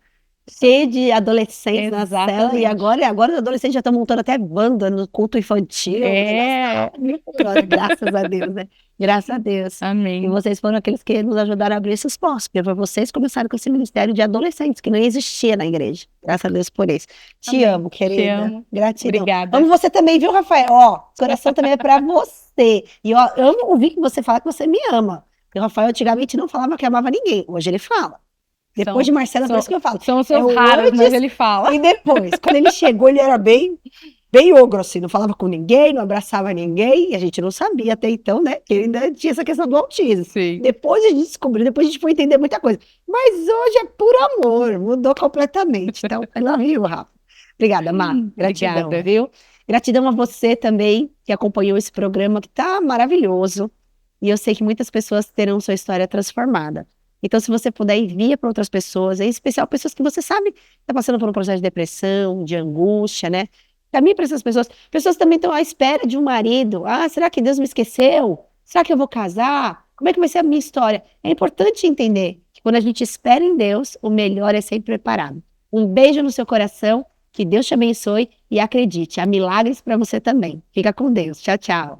Speaker 1: Cheio de adolescentes na cela,
Speaker 2: Exatamente.
Speaker 1: e agora os adolescentes já estão montando até banda no culto infantil.
Speaker 2: É.
Speaker 1: Graças a Deus, né? Graças a Deus. E
Speaker 2: Amém.
Speaker 1: vocês foram aqueles que nos ajudaram a abrir esses postos, porque foi vocês que começaram com esse ministério de adolescentes, que não existia na igreja. Graças a Deus por isso. Te
Speaker 2: Amém.
Speaker 1: amo, querida.
Speaker 2: Te amo.
Speaker 1: Gratidão.
Speaker 2: Obrigada.
Speaker 1: Amo você também, viu, Rafael? Ó, coração também é pra você. E ó, amo ouvir que você fala que você me ama. Porque o Rafael antigamente não falava que amava ninguém. Hoje ele fala. Depois de Marcela, por isso que eu falo.
Speaker 2: São os seus
Speaker 1: o
Speaker 2: raros,
Speaker 1: antes
Speaker 2: mas ele fala.
Speaker 1: E depois, quando ele chegou, ele era bem ogro, assim, não falava com ninguém, não abraçava ninguém, e a gente não sabia até então, né, que ele ainda tinha essa questão do autismo.
Speaker 2: Sim.
Speaker 1: Depois a gente descobriu, depois a gente foi entender muita coisa. Mas hoje é puro amor, mudou completamente. Então, I love you, Rafa. Obrigada, Má. Gratidão,
Speaker 2: Obrigada.
Speaker 1: viu? Gratidão a você também, que acompanhou esse programa, que tá maravilhoso. E eu sei que muitas pessoas terão sua história transformada. Então, se você puder, envia para outras pessoas, em especial pessoas que você sabe que estão passando por um processo de depressão, de angústia, né? Caminhe para essas pessoas. Pessoas também estão à espera de um marido. Ah, será que Deus me esqueceu? Será que eu vou casar? Como é que vai ser a minha história? É importante entender que quando a gente espera em Deus, o melhor é sempre preparado. Um beijo no seu coração, que Deus te abençoe e acredite, há milagres para você também. Fica com Deus. Tchau, tchau.